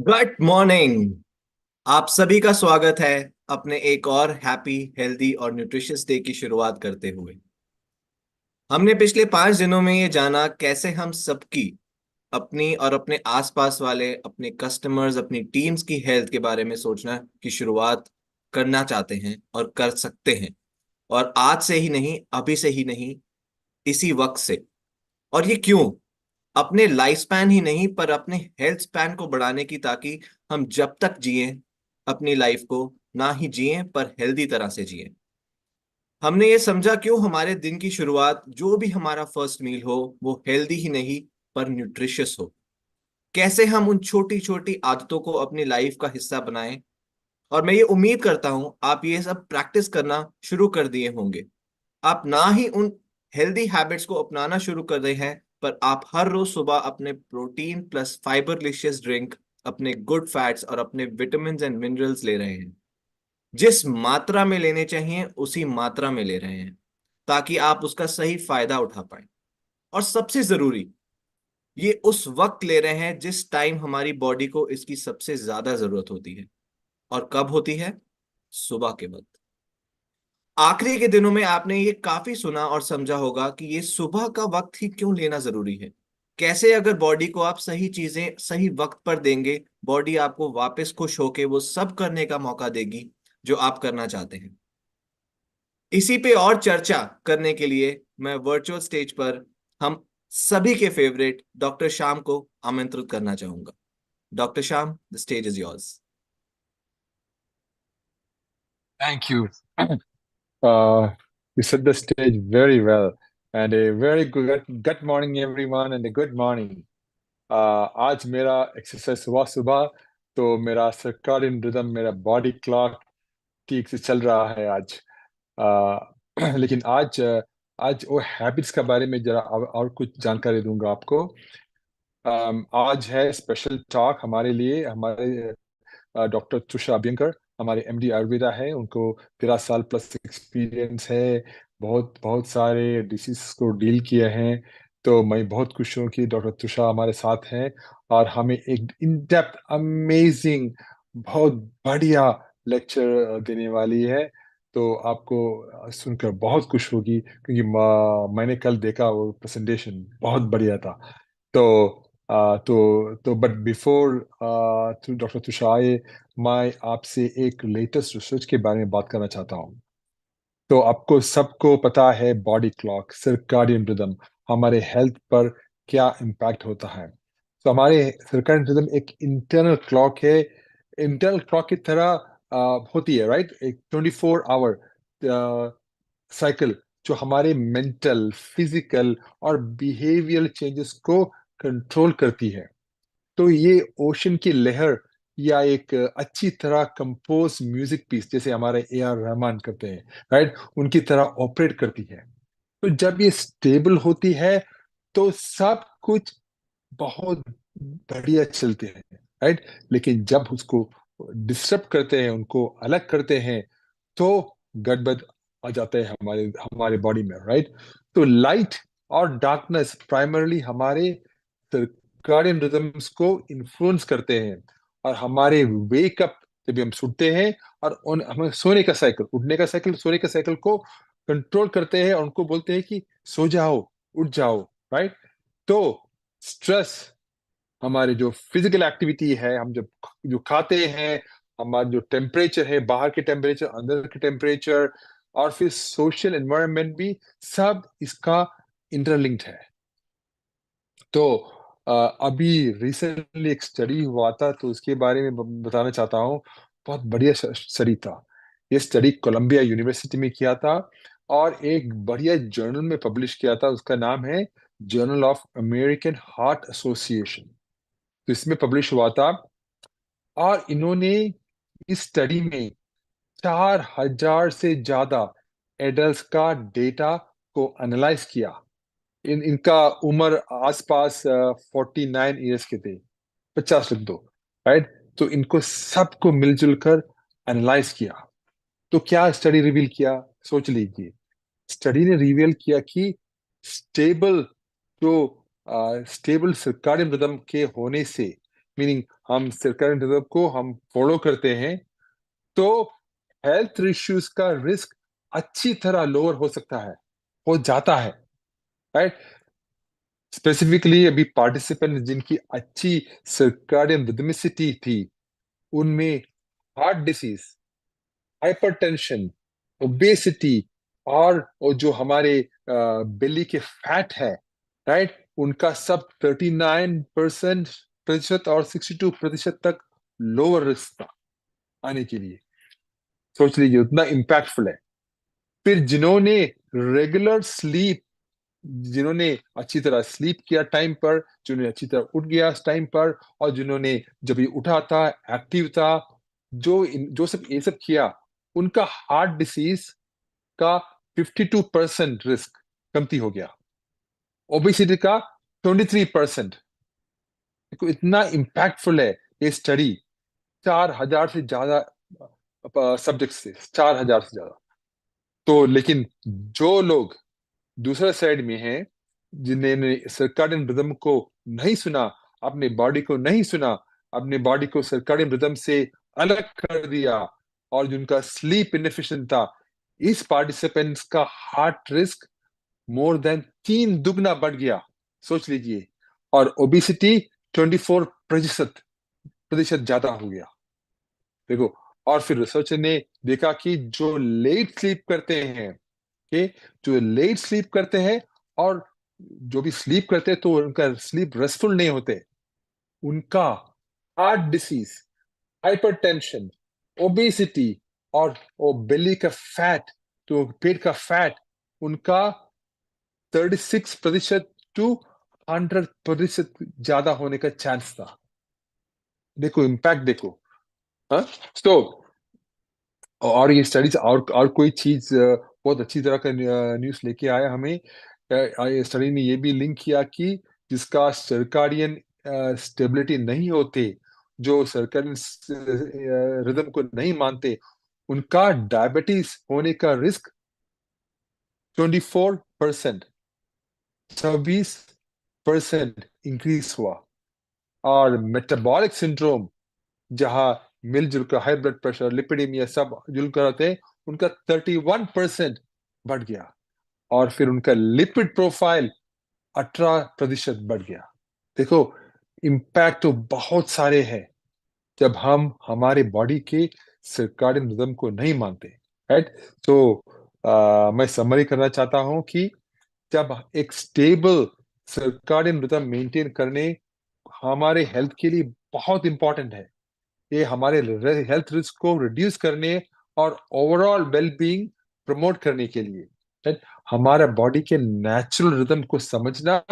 Good morning. आप सभी का स्वागत है अपने एक और हैप्पी हेल्दी और न्यूट्रिशियस डे की शुरुआत करते हुए। हमने पिछले 5 दिनों में ये जाना कैसे हम सबकी अपनी और अपने आसपास वाले अपने कस्टमर्स अपनी टीम्स की हेल्थ के बारे में सोचना की शुरुआत करना चाहते हैं और कर सकते हैं। और आज से ही नहीं, अभी से ही नहीं, इसी वक्त से। और ये क्यों? अपने लाइफ स्पैन ही नहीं पर अपने हेल्थ स्पैन को बढ़ाने की, ताकि हम जब तक जिए अपनी लाइफ को ना ही जिए पर हेल्दी तरह से जिए। हमने ये समझा क्यों हमारे दिन की शुरुआत, जो भी हमारा फर्स्ट मील हो, वो हेल्दी ही नहीं पर न्यूट्रिशियस हो। कैसे हम उन छोटी छोटी आदतों को अपनी लाइफ का हिस्सा बनाएं। और मैं ये उम्मीद करता हूं आप ये सब प्रैक्टिस करना शुरू कर दिए होंगे। आप ना ही उन हेल्दी हैबिट्स को अपनाना शुरू कर रहे हैं, पर आप हर रोज सुबह अपने प्रोटीन प्लस फाइबरलिशियस ड्रिंक, अपने गुड फैट्स और अपने विटामिन एंड मिनरल्स ले रहे हैं। जिस मात्रा में लेने चाहिए उसी मात्रा में ले रहे हैं, ताकि आप उसका सही फायदा उठा पाए। और सबसे जरूरी, ये उस वक्त ले रहे हैं जिस टाइम हमारी बॉडी को इसकी सबसे ज्यादा जरूरत होती है। और कब होती है? सुबह के वक्त। आखिरी के दिनों में आपने ये काफी सुना और समझा होगा कि ये सुबह का वक्त ही क्यों लेना जरूरी है। कैसे अगर बॉडी को आप सही चीजें सही वक्त पर देंगे, बॉडी आपको वापस खुश होके वो सब करने का मौका देगी जो आप करना चाहते हैं। इसी पे और चर्चा करने के लिए मैं वर्चुअल स्टेज पर हम सभी के फेवरेट डॉक्टर श्याम को आमंत्रित करना चाहूंगा। Doctor Shyam, the stage is yours. Thank you. You set the stage very well. And a very good morning, everyone, and a good morning. आज मेरा एक्सरसाइज सुबह सुबह, तो मेरा सर्काडियन रिदम, मेरा बॉडी क्लॉक ठीक से चल रहा है आज। लेकिन आज वो हैबिट्स के बारे में जरा और कुछ जानकारी दूंगा आपको। आज है स्पेशल टॉक हमारे लिए। हमारे डॉक्टर तुषार अभ्यंकर हमारे एमडी आयुर्वेदा है, उनको 13 साल प्लस एक्सपीरियंस है। बहुत बहुत सारे डिसीज को डील किए हैं। तो मैं बहुत खुश हूँ कि डॉक्टर तुषार हमारे साथ हैं और हमें एक इन डेप्थ अमेजिंग बहुत बढ़िया लेक्चर देने वाली है। तो आपको सुनकर बहुत खुश होगी, क्योंकि मैंने कल देखा वो प्रेजेंटेशन बहुत बढ़िया था। तो बट बिफोर डॉक्टर तुषार, मैं आपसे एक लेटेस्ट रिसर्च के बारे में बात करना चाहता हूँ। तो आपको सबको पता है बॉडी क्लॉक, सर्काडियन रिदम हमारे हेल्थ पर क्या इम्पैक्ट होता है। तो हमारे सर्काडियन रिदम एक इंटरनल क्लॉक है। इंटरनल क्लॉक की तरह होती है, राइट? एक 24 आवर साइकिल जो हमारे मेंटल, फिजिकल और बिहेवियरल चेंजेस को कंट्रोल करती है। तो ये ओशन की लहर या एक अच्छी तरह कंपोज म्यूजिक पीस, जैसे हमारे ए आर रहमान करते हैं, राइट, उनकी तरह ऑपरेट करती है। तो जब ये स्टेबल होती है तो सब कुछ बहुत बढ़िया चलते हैं, राइट। लेकिन जब उसको डिस्टर्ब करते हैं, उनको अलग करते हैं, तो गड़बड़ आ जाता है हमारे हमारे बॉडी में, राइट। तो लाइट और डार्कनेस प्राइमरली हमारे सर्काडियन रिदम्स को इन्फ्लुएंस करते हैं। और हमारे वेकअप, जब हम सुनते हैं, और उन हमें सोने का साइकिल, उठने का साइकिल, सोने का साइकिल को कंट्रोल करते हैं और उनको बोलते हैं कि सो जाओ, उठ जाओ, राइट। तो स्ट्रेस, हमारे जो फिजिकल एक्टिविटी है, हम जब जो खाते हैं, हमारा जो टेम्परेचर है, बाहर के टेम्परेचर, अंदर के टेम्परेचर, और फिर सोशल एनवायरनमेंट भी, सब इसका इंटरलिंक्ड है। तो अ, अभी रिसेंटली एक स्टडी हुआ था, तो उसके बारे में बताना चाहता हूँ। बहुत बढ़िया स्टडी था। ये स्टडी कोलंबिया यूनिवर्सिटी में किया था और एक बढ़िया जर्नल में पब्लिश किया था। उसका नाम है journal of American heart association. तो इसमें पब्लिश हुआ था। और इन्होंने इस स्टडी में 4,000 से ज्यादा एडल्ट का डेटा को एनालाइज किया। इनका उम्र आसपास 49 ईयर्स के थे, 50 लिख दो, राइट। तो इनको सबको मिलजुल कर एनालाइज किया। तो क्या स्टडी रिवील किया, सोच लीजिए। स्टडी ने रिवील किया कि स्टेबल जो स्टेबल सर्काडियन रिदम के होने से मीनिंग हम सर्कैडियन रिदम को हम फॉलो करते हैं, तो हेल्थ इश्यूज का रिस्क अच्छी तरह लोअर हो सकता है, हो जाता है, राइट। स्पेसिफिकली अभी पार्टिसिपेंट जिनकी अच्छी सर्काडियन रिदमिसिटी थी, उनमें हार्ट डिसीज, हाइपरटेंशन, ओबेसिटी और जो हमारे बेली के फैट है, राइट, उनका सब 39% और 62% तक लोअर रिस्क था आने के लिए। सोच लीजिए उतना इम्पैक्टफुल है। फिर जिन्होंने अच्छी तरह स्लीप किया टाइम पर, जिन्होंने अच्छी तरह उठ गया टाइम पर, और जिन्होंने जब ये उठा था एक्टिव था, जो सब ये सब किया, उनका हार्ट डिसीज का 52% रिस्क कमती हो गया, ओबेसिटी का 23%। देखो इतना इम्पैक्टफुल है ये स्टडी, 4,000 से ज्यादा सब्जेक्ट से, 4,000 से ज्यादा। तो लेकिन जो लोग दूसरे साइड में हैं, जिन्होंने सर्काडियन रिदम को नहीं सुना, अपने बॉडी को नहीं सुना, अपने बॉडी को सर्काडियन रिदम से अलग कर दिया, और जिनका स्लीप इनएफिशिएंट था, इस पार्टिसिपेंट्स का हार्ट रिस्क मोर देन 3 दुगना बढ़ गया, सोच लीजिए। और ओबिसिटी 24% ज्यादा हो गया। देखो, और फिर रिसर्च ने देखा कि जो लेट स्लीप करते हैं, कि जो लेट स्लीप करते हैं, और जो भी स्लीप करते हैं तो उनका स्लीप रेस्टफुल नहीं होते, उनका हार्ट डिसीज, हाइपरटेंशन, ओबेसिटी और वो बेली का फैट, तो पेट का फैट, उनका 36% टू 100% ज्यादा होने का चांस था। देखो इम्पैक्ट देखो। हाँ, तो और ये स्टडीज और कोई चीज बहुत अच्छी तरह का न्यूज़ लेके आया हमें। स्टडी ने ये भी लिंक किया कि जिसका सर्काडियन स्टेबिलिटी नहीं होते, जो सर्काडियन रिदम को नहीं मानते, उनका डायबिटीज होने का रिस्क 24%, 26% इंक्रीज हुआ। और मेटाबॉलिक सिंड्रोम, जहां मिलजुल कर हाई ब्लड प्रेशर, लिपिडीमिया सब जुलकर आते हैं, उनका 31% बढ़ गया। और फिर उनका लिपिड प्रोफाइल 18% बढ़ गया। देखो इम्पैक्ट तो बहुत सारे हैं जब हम हमारे बॉडी के सर्काडियन रिदम को नहीं मानते, राइट। तो मैं समरी करना चाहता हूं कि जब एक स्टेबल सर्काडियन रिदम मेंटेन करने हमारे हेल्थ के लिए बहुत इंपॉर्टेंट है। ये हमारे हेल्थ रिस्क को रिड्यूस करने और ओवरऑल वेलबींग प्रमोट करने के लिए, right? हमारा बॉडी के नेचुरल रिदम को समझना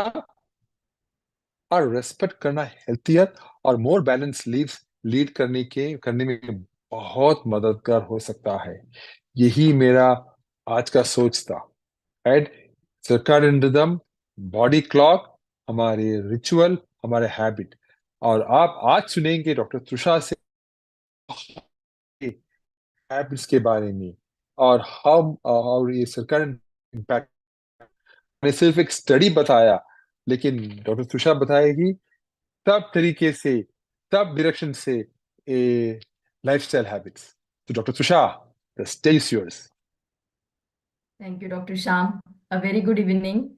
और रेस्पेक्ट करना हेल्थियर और मोर बैलेंस लीव्स लीड करने में बहुत मददगार हो सकता है। यही मेरा आज का सोच था, right. Circadian rhythm, body clock, हमारे रिचुअल, हमारे हैबिट। और आप आज सुनेंगे डॉक्टर तुषार से हैबिट्स के बारे में, और हम और ये सरकार इम्पैक्ट ने सिर्फ एक स्टडी बताया, लेकिन डॉक्टर तुषार बताएगी सब तरीके से, सब डायरेक्शन से ए लाइफस्टाइल हैबिट्स। तो doctor Tushar, the stage is yours. Thank you doctor Shyam. A very good evening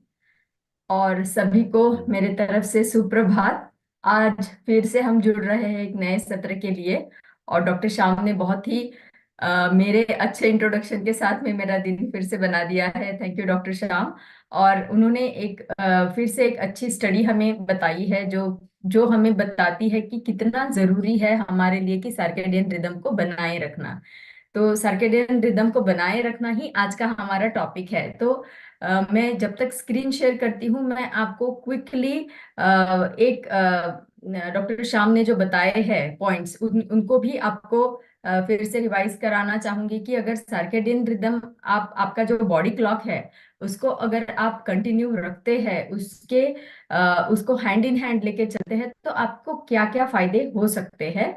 और सभी को मेरे तरफ से सुप्रभात। आज फिर से हम जुड़ रहे हैं एक नए सत्र के लिए, और डॉक्टर श्याम ने बहुत ही मेरे अच्छे इंट्रोडक्शन के साथ में मेरा दिन फिर से बना दिया है। Thank you doctor Shyam. और उन्होंने एक फिर से एक अच्छी स्टडी हमें बताई है, जो जो हमें बताती है कि कितना जरूरी है हमारे लिए कि सर्केडियन रिदम को बनाए रखना। तो सर्केडियन रिदम को बनाए रखना ही आज का हमारा टॉपिक है। तो मैं जब तक स्क्रीन शेयर करती हूँ, मैं आपको क्विकली एक डॉक्टर श्याम ने जो बताए हैं पॉइंट्स, उनको भी आपको फिर से रिवाइज कराना चाहूंगी कि अगर सर्केडियन रिदम आपका जो बॉडी क्लॉक है उसको अगर आप कंटिन्यू रखते हैं, उसको हैंड इन हैंड लेके चलते हैं, तो आपको क्या क्या फायदे हो सकते हैं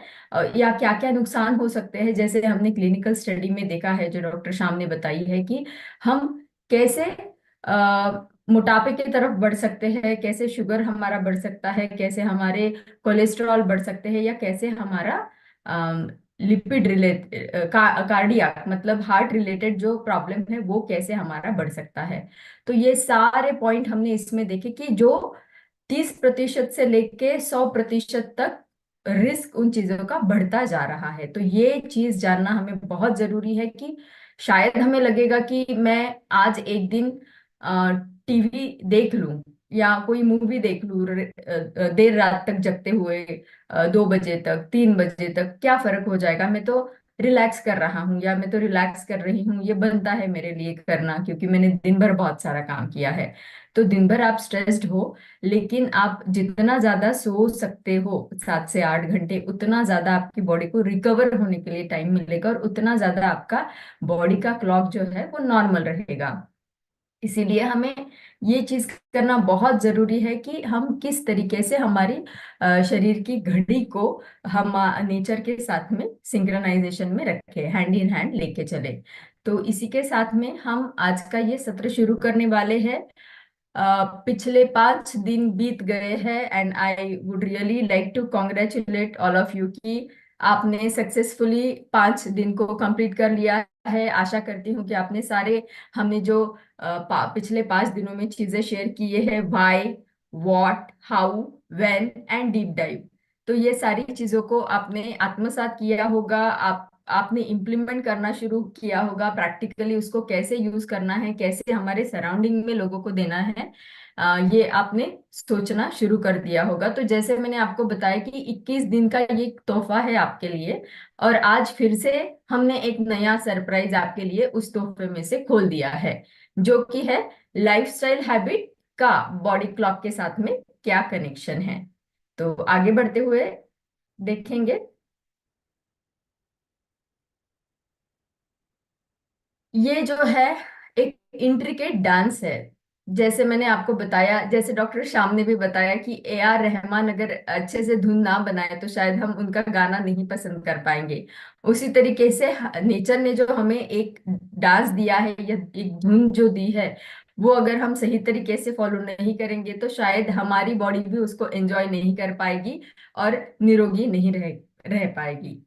या क्या क्या नुकसान हो सकते हैं। जैसे हमने क्लिनिकल स्टडी में देखा है, जो डॉक्टर श्याम ने बताई है कि हम कैसे मोटापे की तरफ बढ़ सकते हैं, कैसे शुगर हमारा बढ़ सकता है, कैसे हमारे कोलेस्ट्रॉल बढ़ सकते हैं, या कैसे हमारा लिपिड रिलेटेड कार्डियक मतलब हार्ट रिलेटेड जो प्रॉब्लम है वो कैसे हमारा बढ़ सकता है। तो ये सारे पॉइंट हमने इसमें देखे कि जो 30% से लेके 100% तक रिस्क उन चीजों का बढ़ता जा रहा है। तो ये चीज जानना हमें बहुत जरूरी है कि शायद हमें लगेगा कि मैं आज एक दिन टीवी देख लूं या कोई मूवी देख लूं देर रात तक जगते हुए, 2 बजे तक 3 बजे तक क्या फर्क हो जाएगा, मैं तो रिलैक्स कर रहा हूँ या मैं तो रिलैक्स कर रही हूँ, ये बनता है मेरे लिए करना क्योंकि मैंने दिन भर बहुत सारा काम किया है। तो दिन भर आप स्ट्रेस्ड हो, लेकिन आप जितना ज्यादा सो सकते हो 7 से 8 घंटे, उतना ज्यादा आपकी बॉडी को रिकवर होने के लिए टाइम मिलेगा और उतना ज्यादा आपका बॉडी का क्लॉक जो है वो नॉर्मल रहेगा। इसीलिए हमें ये चीज करना बहुत जरूरी है कि हम किस तरीके से हमारी शरीर की घड़ी को हम नेचर के साथ में सिंक्रोनाइजेशन में रखें, हैंड इन हैंड लेके चले। तो इसी के साथ में हम आज का ये सत्र शुरू करने वाले हैं। पिछले 5 दिन बीत गए हैं and I would really like to congratulate all of you कि आपने सक्सेसफुली 5 दिन को कंप्लीट कर लिया है। आशा करती हूँ कि आपने सारे, हमने जो पिछले 5 दिनों में चीजें शेयर की है, why, what, how, when and deep dive, तो ये सारी चीजों को आपने आत्मसात किया होगा। आपने इम्प्लीमेंट करना शुरू किया होगा प्रैक्टिकली, उसको कैसे यूज करना है, कैसे हमारे सराउंडिंग में लोगों को देना है, ये आपने सोचना शुरू कर दिया होगा। तो जैसे मैंने आपको बताया कि 21 दिन का ये एक तोहफा है आपके लिए, और आज फिर से हमने एक नया सरप्राइज आपके लिए उस तोहफे में से खोल दिया है, जो कि है लाइफस्टाइल हैबिट का बॉडी क्लॉक के साथ में क्या कनेक्शन है। तो आगे बढ़ते हुए देखेंगे। ये जो है एक इंट्रिकेट डांस है। जैसे मैंने आपको बताया, जैसे डॉक्टर श्याम ने भी बताया कि ए आर रहमान अगर अच्छे से धुन ना बनाए तो शायद हम उनका गाना नहीं पसंद कर पाएंगे। उसी तरीके से नेचर ने जो हमें एक डांस दिया है या एक धुन जो दी है, वो अगर हम सही तरीके से फॉलो नहीं करेंगे तो शायद हमारी बॉडी भी उसको एंजॉय नहीं कर पाएगी और निरोगी नहीं रह पाएगी।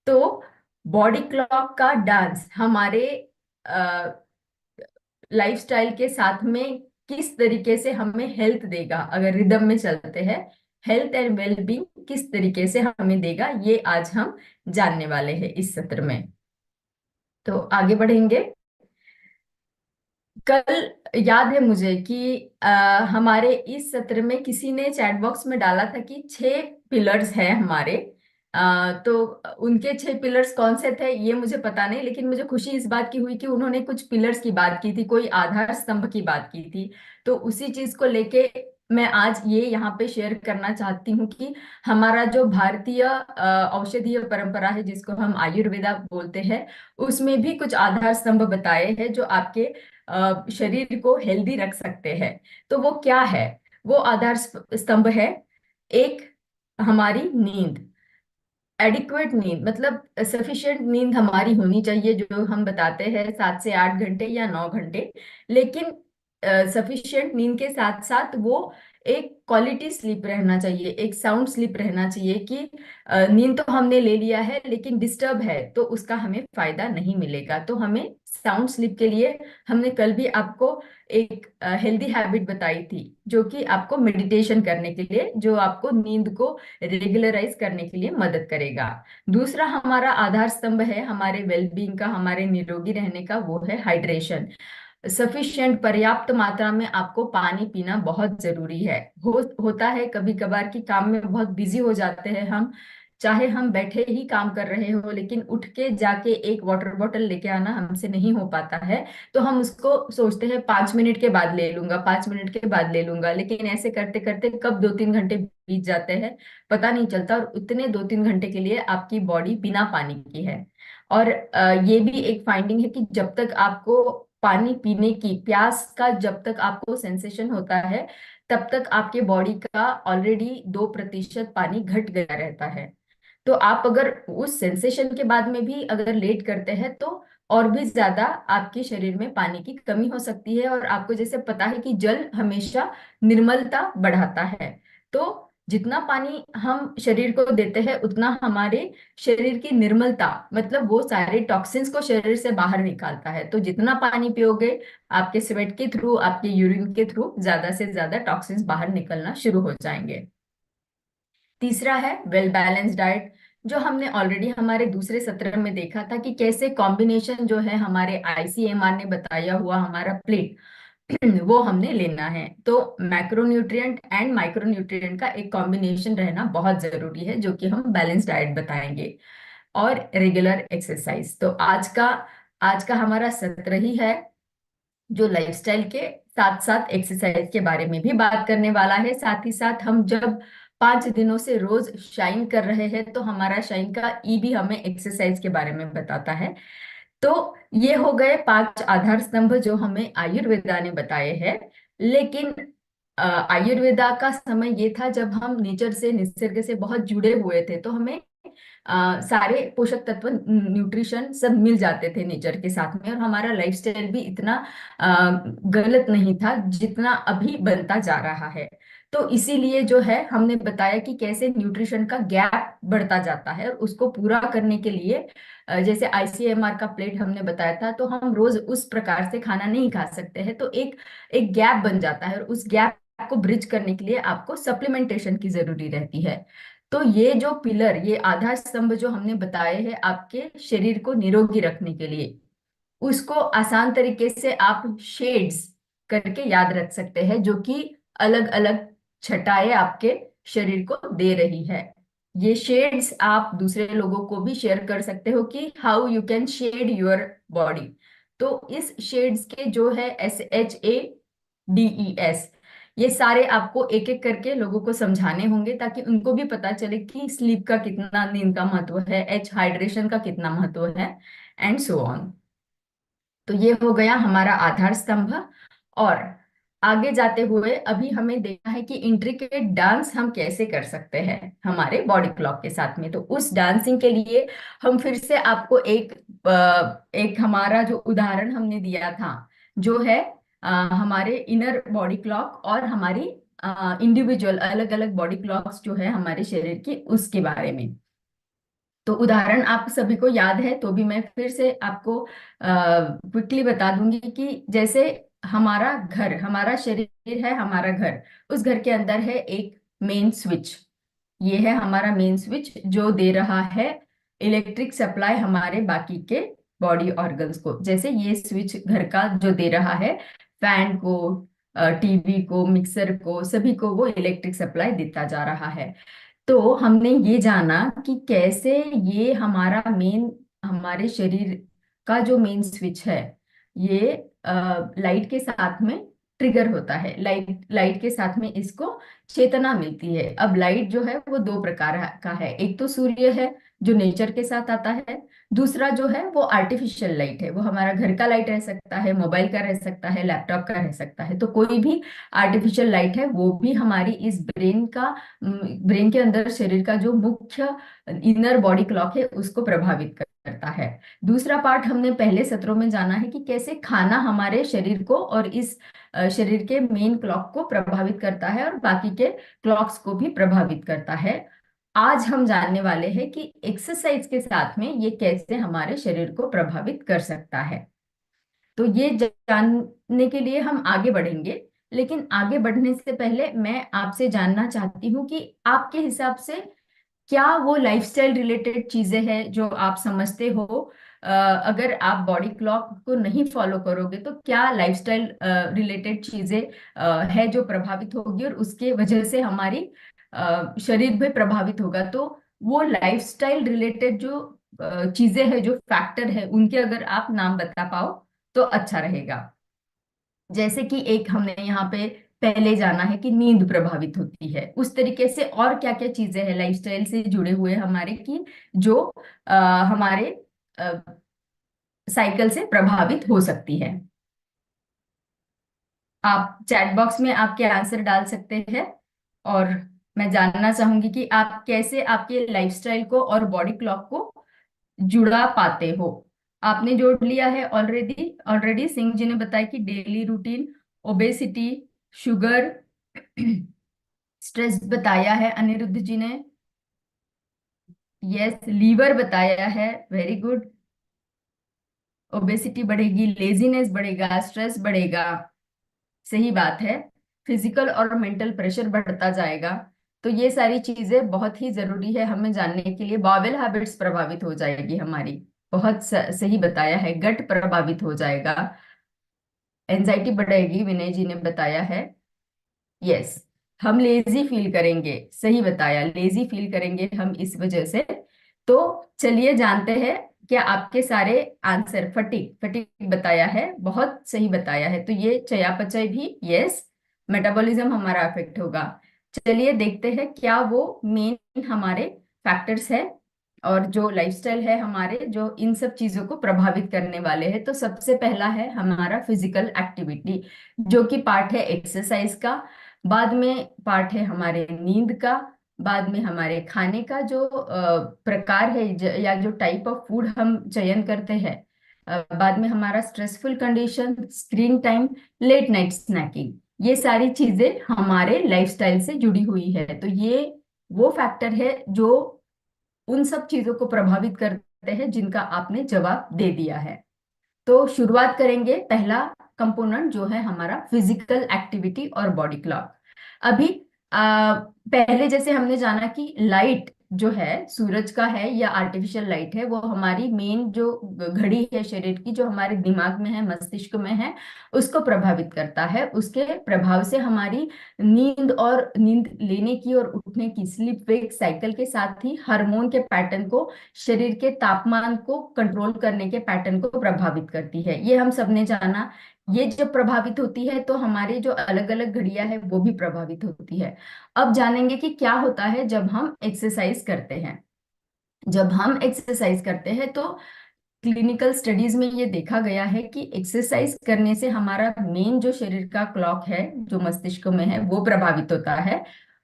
तो बॉडी क्लॉक का डांस हमारे लाइफस्टाइल के साथ में किस तरीके से हमें हेल्थ देगा, अगर रिदम में चलते हैं, हेल्थ एंड वेलबींग किस तरीके से हमें देगा, ये आज हम जानने वाले हैं इस सत्र में। तो आगे बढ़ेंगे। कल याद है मुझे कि हमारे इस सत्र में किसी ने चैट बॉक्स में डाला था कि 6 पिलर्स हैं हमारे। तो उनके 6 पिलर्स कौन से थे ये मुझे पता नहीं, लेकिन मुझे खुशी इस बात की हुई कि उन्होंने कुछ पिलर्स की बात की थी, कोई आधार स्तंभ की बात की थी। तो उसी चीज को लेके मैं आज ये यहाँ पे शेयर करना चाहती हूँ कि हमारा जो भारतीय औषधीय परंपरा है जिसको हम आयुर्वेदा बोलते हैं, उसमें भी कुछ आधार स्तंभ बताए हैं जो आपके शरीर को हेल्दी रख सकते हैं। तो वो क्या है? वो आधार स्तंभ है, एक हमारी नींद, एडिक्वेट नींद, मतलब सफिशिएंट नींद हमारी होनी चाहिए, जो हम बताते हैं 7 से 8 घंटे या 9 घंटे। लेकिन सफिशिएंट नींद के साथ साथ वो एक क्वालिटी स्लीप रहना चाहिए, एक साउंड स्लीप रहना चाहिए कि नींद तो हमने ले लिया है लेकिन डिस्टर्ब है तो उसका हमें फायदा नहीं मिलेगा। तो हमें साउंड स्लीप के लिए हमने कल भी आपको एक हेल्दी हैबिट बताई थी, जो कि आपको मेडिटेशन करने के लिए, जो आपको नींद को रेगुलराइज करने के लिए मदद करेगा। दूसरा हमारा आधार स्तंभ है हमारे वेलबींग का, हमारे निरोगी रहने का, वो है हाइड्रेशन। सफिशिएंट, पर्याप्त मात्रा में आपको पानी पीना बहुत जरूरी है। होता है कभी कभार कि काम में बहुत बिजी हो जाते हैं हम, चाहे हम बैठे ही काम कर रहे हो लेकिन उठ के जाके एक वाटर बॉटल लेके आना हमसे नहीं हो पाता है। तो हम उसको सोचते हैं 5 मिनट के बाद ले लूंगा, 5 मिनट के बाद ले लूंगा, लेकिन ऐसे करते करते कब 2-3 घंटे बीत जाते हैं पता नहीं चलता, और उतने 2-3 घंटे के लिए आपकी बॉडी बिना पानी की है। और ये भी एक फाइंडिंग है कि जब तक आपको पानी पीने की प्यास का, जब तक आपको सेंसेशन होता है, तब तक आपके बॉडी का ऑलरेडी 2% पानी घट गया रहता है। तो आप अगर उस सेंसेशन के बाद में भी अगर लेट करते हैं तो और भी ज्यादा आपके शरीर में पानी की कमी हो सकती है। और आपको जैसे पता है कि जल हमेशा निर्मलता बढ़ाता है। तो जितना पानी हम शरीर को देते हैं उतना हमारे शरीर की निर्मलता, मतलब वो सारे टॉक्सिन्स को शरीर से बाहर निकालता है। तो जितना पानी पियोगे, आपके स्वेट के थ्रू, आपके यूरिन के थ्रू ज्यादा से ज्यादा टॉक्सिन्स बाहर निकलना शुरू हो जाएंगे। तीसरा है वेल बैलेंस डाइट, जो हमने ऑलरेडी हमारे दूसरे सत्र में देखा था कि कैसे कॉम्बिनेशन जो है हमारे आईसीएमआर ने बताया हुआ हमारा प्लेट वो हमने लेना है। तो मैक्रोन्यूट्रिएंट एंड माइक्रोन्यूट्रिएंट का एक कॉम्बिनेशन रहना बहुत जरूरी है, जो कि हम बैलेंस डाइट बताएंगे। और रेगुलर एक्सरसाइज। तो आज का हमारा सत्र ही है जो लाइफस्टाइल के साथ साथ एक्सरसाइज के बारे में भी बात करने वाला है। साथ ही साथ हम जब 5 दिनों से रोज शाइन कर रहे हैं तो हमारा शाइन का ई भी हमें एक्सरसाइज के बारे में बताता है। तो ये हो गए 5 आधार स्तंभ जो हमें आयुर्वेदा ने बताए हैं। लेकिन आयुर्वेदा का समय ये था जब हम नेचर से, निसर्ग से बहुत जुड़े हुए थे, तो हमें सारे पोषक तत्व, न्यूट्रिशन सब मिल जाते थे नेचर के साथ में। और हमारा लाइफस्टाइल भी इतना गलत नहीं था जितना अभी बनता जा रहा है। तो इसीलिए जो है हमने बताया कि कैसे न्यूट्रिशन का गैप बढ़ता जाता है, और उसको पूरा करने के लिए जैसे आईसीएमआर का प्लेट हमने बताया था, तो हम रोज उस प्रकार से खाना नहीं खा सकते हैं। तो एक एक गैप बन जाता है, और उस गैप को ब्रिज करने के लिए आपको सप्लीमेंटेशन की जरूरी रहती है। तो ये जो पिलर, ये आधार स्तंभ जो हमने बताए हैं आपके शरीर को निरोगी रखने के लिए, उसको आसान तरीके से आप शेड्स करके याद रख सकते हैं, जो कि अलग अलग छटाएं आपके शरीर को दे रही है। ये शेड्स आप दूसरे लोगों को भी शेयर कर सकते हो कि how you can shade your body. तो इस शेड्स के जो है SHADES, ये सारे आपको एक एक करके लोगों को समझाने होंगे, ताकि उनको भी पता चले कि स्लीप का कितना, नींद का महत्व है, हाइड्रेशन का कितना महत्व है, एंड सो ऑन। तो ये हो गया हमारा आधार स्तंभ। और आगे जाते हुए अभी हमें देखना है कि इंट्रिकेट डांस हम कैसे कर सकते हैं हमारे बॉडी क्लॉक के साथ में। तो उस डांसिंग के लिए हम फिर से आपको एक हमारा जो उदाहरण हमने दिया था, जो है हमारे इनर बॉडी क्लॉक और हमारी इंडिविजुअल अलग अलग बॉडी क्लॉक्स जो है हमारे शरीर की, उसके बारे में। तो उदाहरण आप सभी को याद है, तो भी मैं फिर से आपको क्विकली बता दूंगी कि जैसे हमारा घर, हमारा शरीर है हमारा घर, उस घर के अंदर है एक मेन स्विच। ये है हमारा मेन स्विच जो दे रहा है इलेक्ट्रिक सप्लाई हमारे बाकी के बॉडी ऑर्गन्स को। जैसे ये स्विच घर का जो दे रहा है फैन को, टीवी को, मिक्सर को, सभी को वो इलेक्ट्रिक सप्लाई देता जा रहा है। तो हमने ये जाना कि कैसे ये हमारा मेन, हमारे शरीर का जो मेन स्विच है, ये लाइट के साथ में ट्रिगर होता है। लाइट लाइट के साथ में इसको चेतना मिलती है। अब लाइट जो है वो दो प्रकार का है। एक तो सूर्य है जो नेचर के साथ आता है। दूसरा जो है वो आर्टिफिशियल लाइट है। वो हमारा घर का लाइट रह सकता है, मोबाइल का रह सकता है, लैपटॉप का रह सकता है। तो कोई भी आर्टिफिशियल लाइट है वो भी हमारी इस ब्रेन के अंदर शरीर का जो मुख्य इनर बॉडी क्लॉक है उसको प्रभावित करता है। दूसरा पार्ट हमने पहले सत्रों में जाना है कि कैसे खाना हमारे शरीर को और इस शरीर के मेन क्लॉक को प्रभावित करता है, और बाकी के क्लॉक्स को भी प्रभावित करता है। आज हम जानने वाले हैं कि एक्सरसाइज के साथ में ये कैसे हमारे शरीर को प्रभावित कर सकता है। तो ये जानने के लिए हम आगे बढ़ेंगे। लेकिन आगे बढ़ने से पहले मैं आपसे जानना चाहती हूँ कि आपके हिसाब से क्या वो लाइफस्टाइल रिलेटेड चीजें हैं जो आप समझते हो, अगर आप बॉडी क्लॉक को नहीं फॉलो करोगे तो क्या लाइफस्टाइल रिलेटेड चीजें है जो प्रभावित होगी, और उसके वजह से हमारी शरीर भी प्रभावित होगा। तो वो लाइफस्टाइल रिलेटेड जो चीजें हैं, जो फैक्टर है, उनके अगर आप नाम बता पाओ तो अच्छा रहेगा। जैसे कि एक हमने यहाँ पे पहले जाना है कि नींद प्रभावित होती है, उस तरीके से और क्या क्या चीजें हैं लाइफस्टाइल से जुड़े हुए हमारे की, जो हमारे साइकिल से प्रभावित हो सकती है। आप चैट बॉक्स में आपके आंसर डाल सकते हैं। और मैं जानना चाहूंगी कि आप कैसे आपके लाइफस्टाइल को और बॉडी क्लॉक को जुड़ा पाते हो। आपने जोड़ लिया है ऑलरेडी। ऑलरेडी सिंह जी ने बताया कि daily routine, obesity, sugar, stress बताया है अनिरुद्ध जी ने। यस, लीवर बताया है, वेरी गुड। ओबेसिटी बढ़ेगी, लेजीनेस बढ़ेगा, स्ट्रेस बढ़ेगा, सही बात है। फिजिकल और मेंटल प्रेशर बढ़ता जाएगा। तो ये सारी चीजें बहुत ही जरूरी है हमें जानने के लिए। बावेल हैबिट्स प्रभावित हो जाएगी हमारी, बहुत सही बताया है। गट प्रभावित हो जाएगा, एंजाइटी बढ़ेगी, विनय जी ने बताया है। यस, हम लेजी फील करेंगे, सही बताया, लेजी फील करेंगे हम इस वजह से। तो चलिए जानते हैं क्या आपके सारे आंसर। फटीग, फटीग बताया है, बहुत सही बताया है। तो ये चयापचय भी, यस, मेटाबॉलिज्म हमारा अफेक्ट होगा। चलिए देखते हैं क्या वो मेन हमारे फैक्टर्स है और जो लाइफस्टाइल है हमारे, जो इन सब चीजों को प्रभावित करने वाले हैं। तो सबसे पहला है हमारा फिजिकल एक्टिविटी, जो कि पार्ट है एक्सरसाइज का। बाद में पार्ट है हमारे नींद का। बाद में हमारे खाने का जो प्रकार है, या जो टाइप ऑफ फूड हम चयन करते हैं। बाद में हमारा stressful condition, screen time, late night snacking, ये सारी चीजें हमारे लाइफस्टाइल से जुड़ी हुई है। तो ये वो फैक्टर है जो उन सब चीजों को प्रभावित करते हैं जिनका आपने जवाब दे दिया है। तो शुरुआत करेंगे, पहला कंपोनेंट जो है हमारा फिजिकल एक्टिविटी और बॉडी क्लॉक। अभी पहले जैसे हमने जाना कि लाइट जो है सूरज का है या आर्टिफिशियल लाइट है, वो हमारी मेन जो घड़ी है शरीर की, जो हमारे दिमाग में है, मस्तिष्क में है, उसको प्रभावित करता है। उसके प्रभाव से हमारी नींद और नींद लेने की और उठने की, स्लीप वेक साइकिल के साथ ही हार्मोन के पैटर्न को, शरीर के तापमान को कंट्रोल करने के पैटर्न को प्रभावित करती है। ये हम सबने जाना। ये जब प्रभावित होती है तो हमारे जो अलग अलग घड़ियां है वो भी प्रभावित होती है। अब जानेंगे कि क्या होता है जब हम एक्सरसाइज करते हैं। जब हम एक्सरसाइज करते हैं तो क्लिनिकल स्टडीज में ये देखा गया है कि एक्सरसाइज करने से हमारा मेन जो शरीर का क्लॉक है, जो मस्तिष्क में है, वो प्रभावित होता है।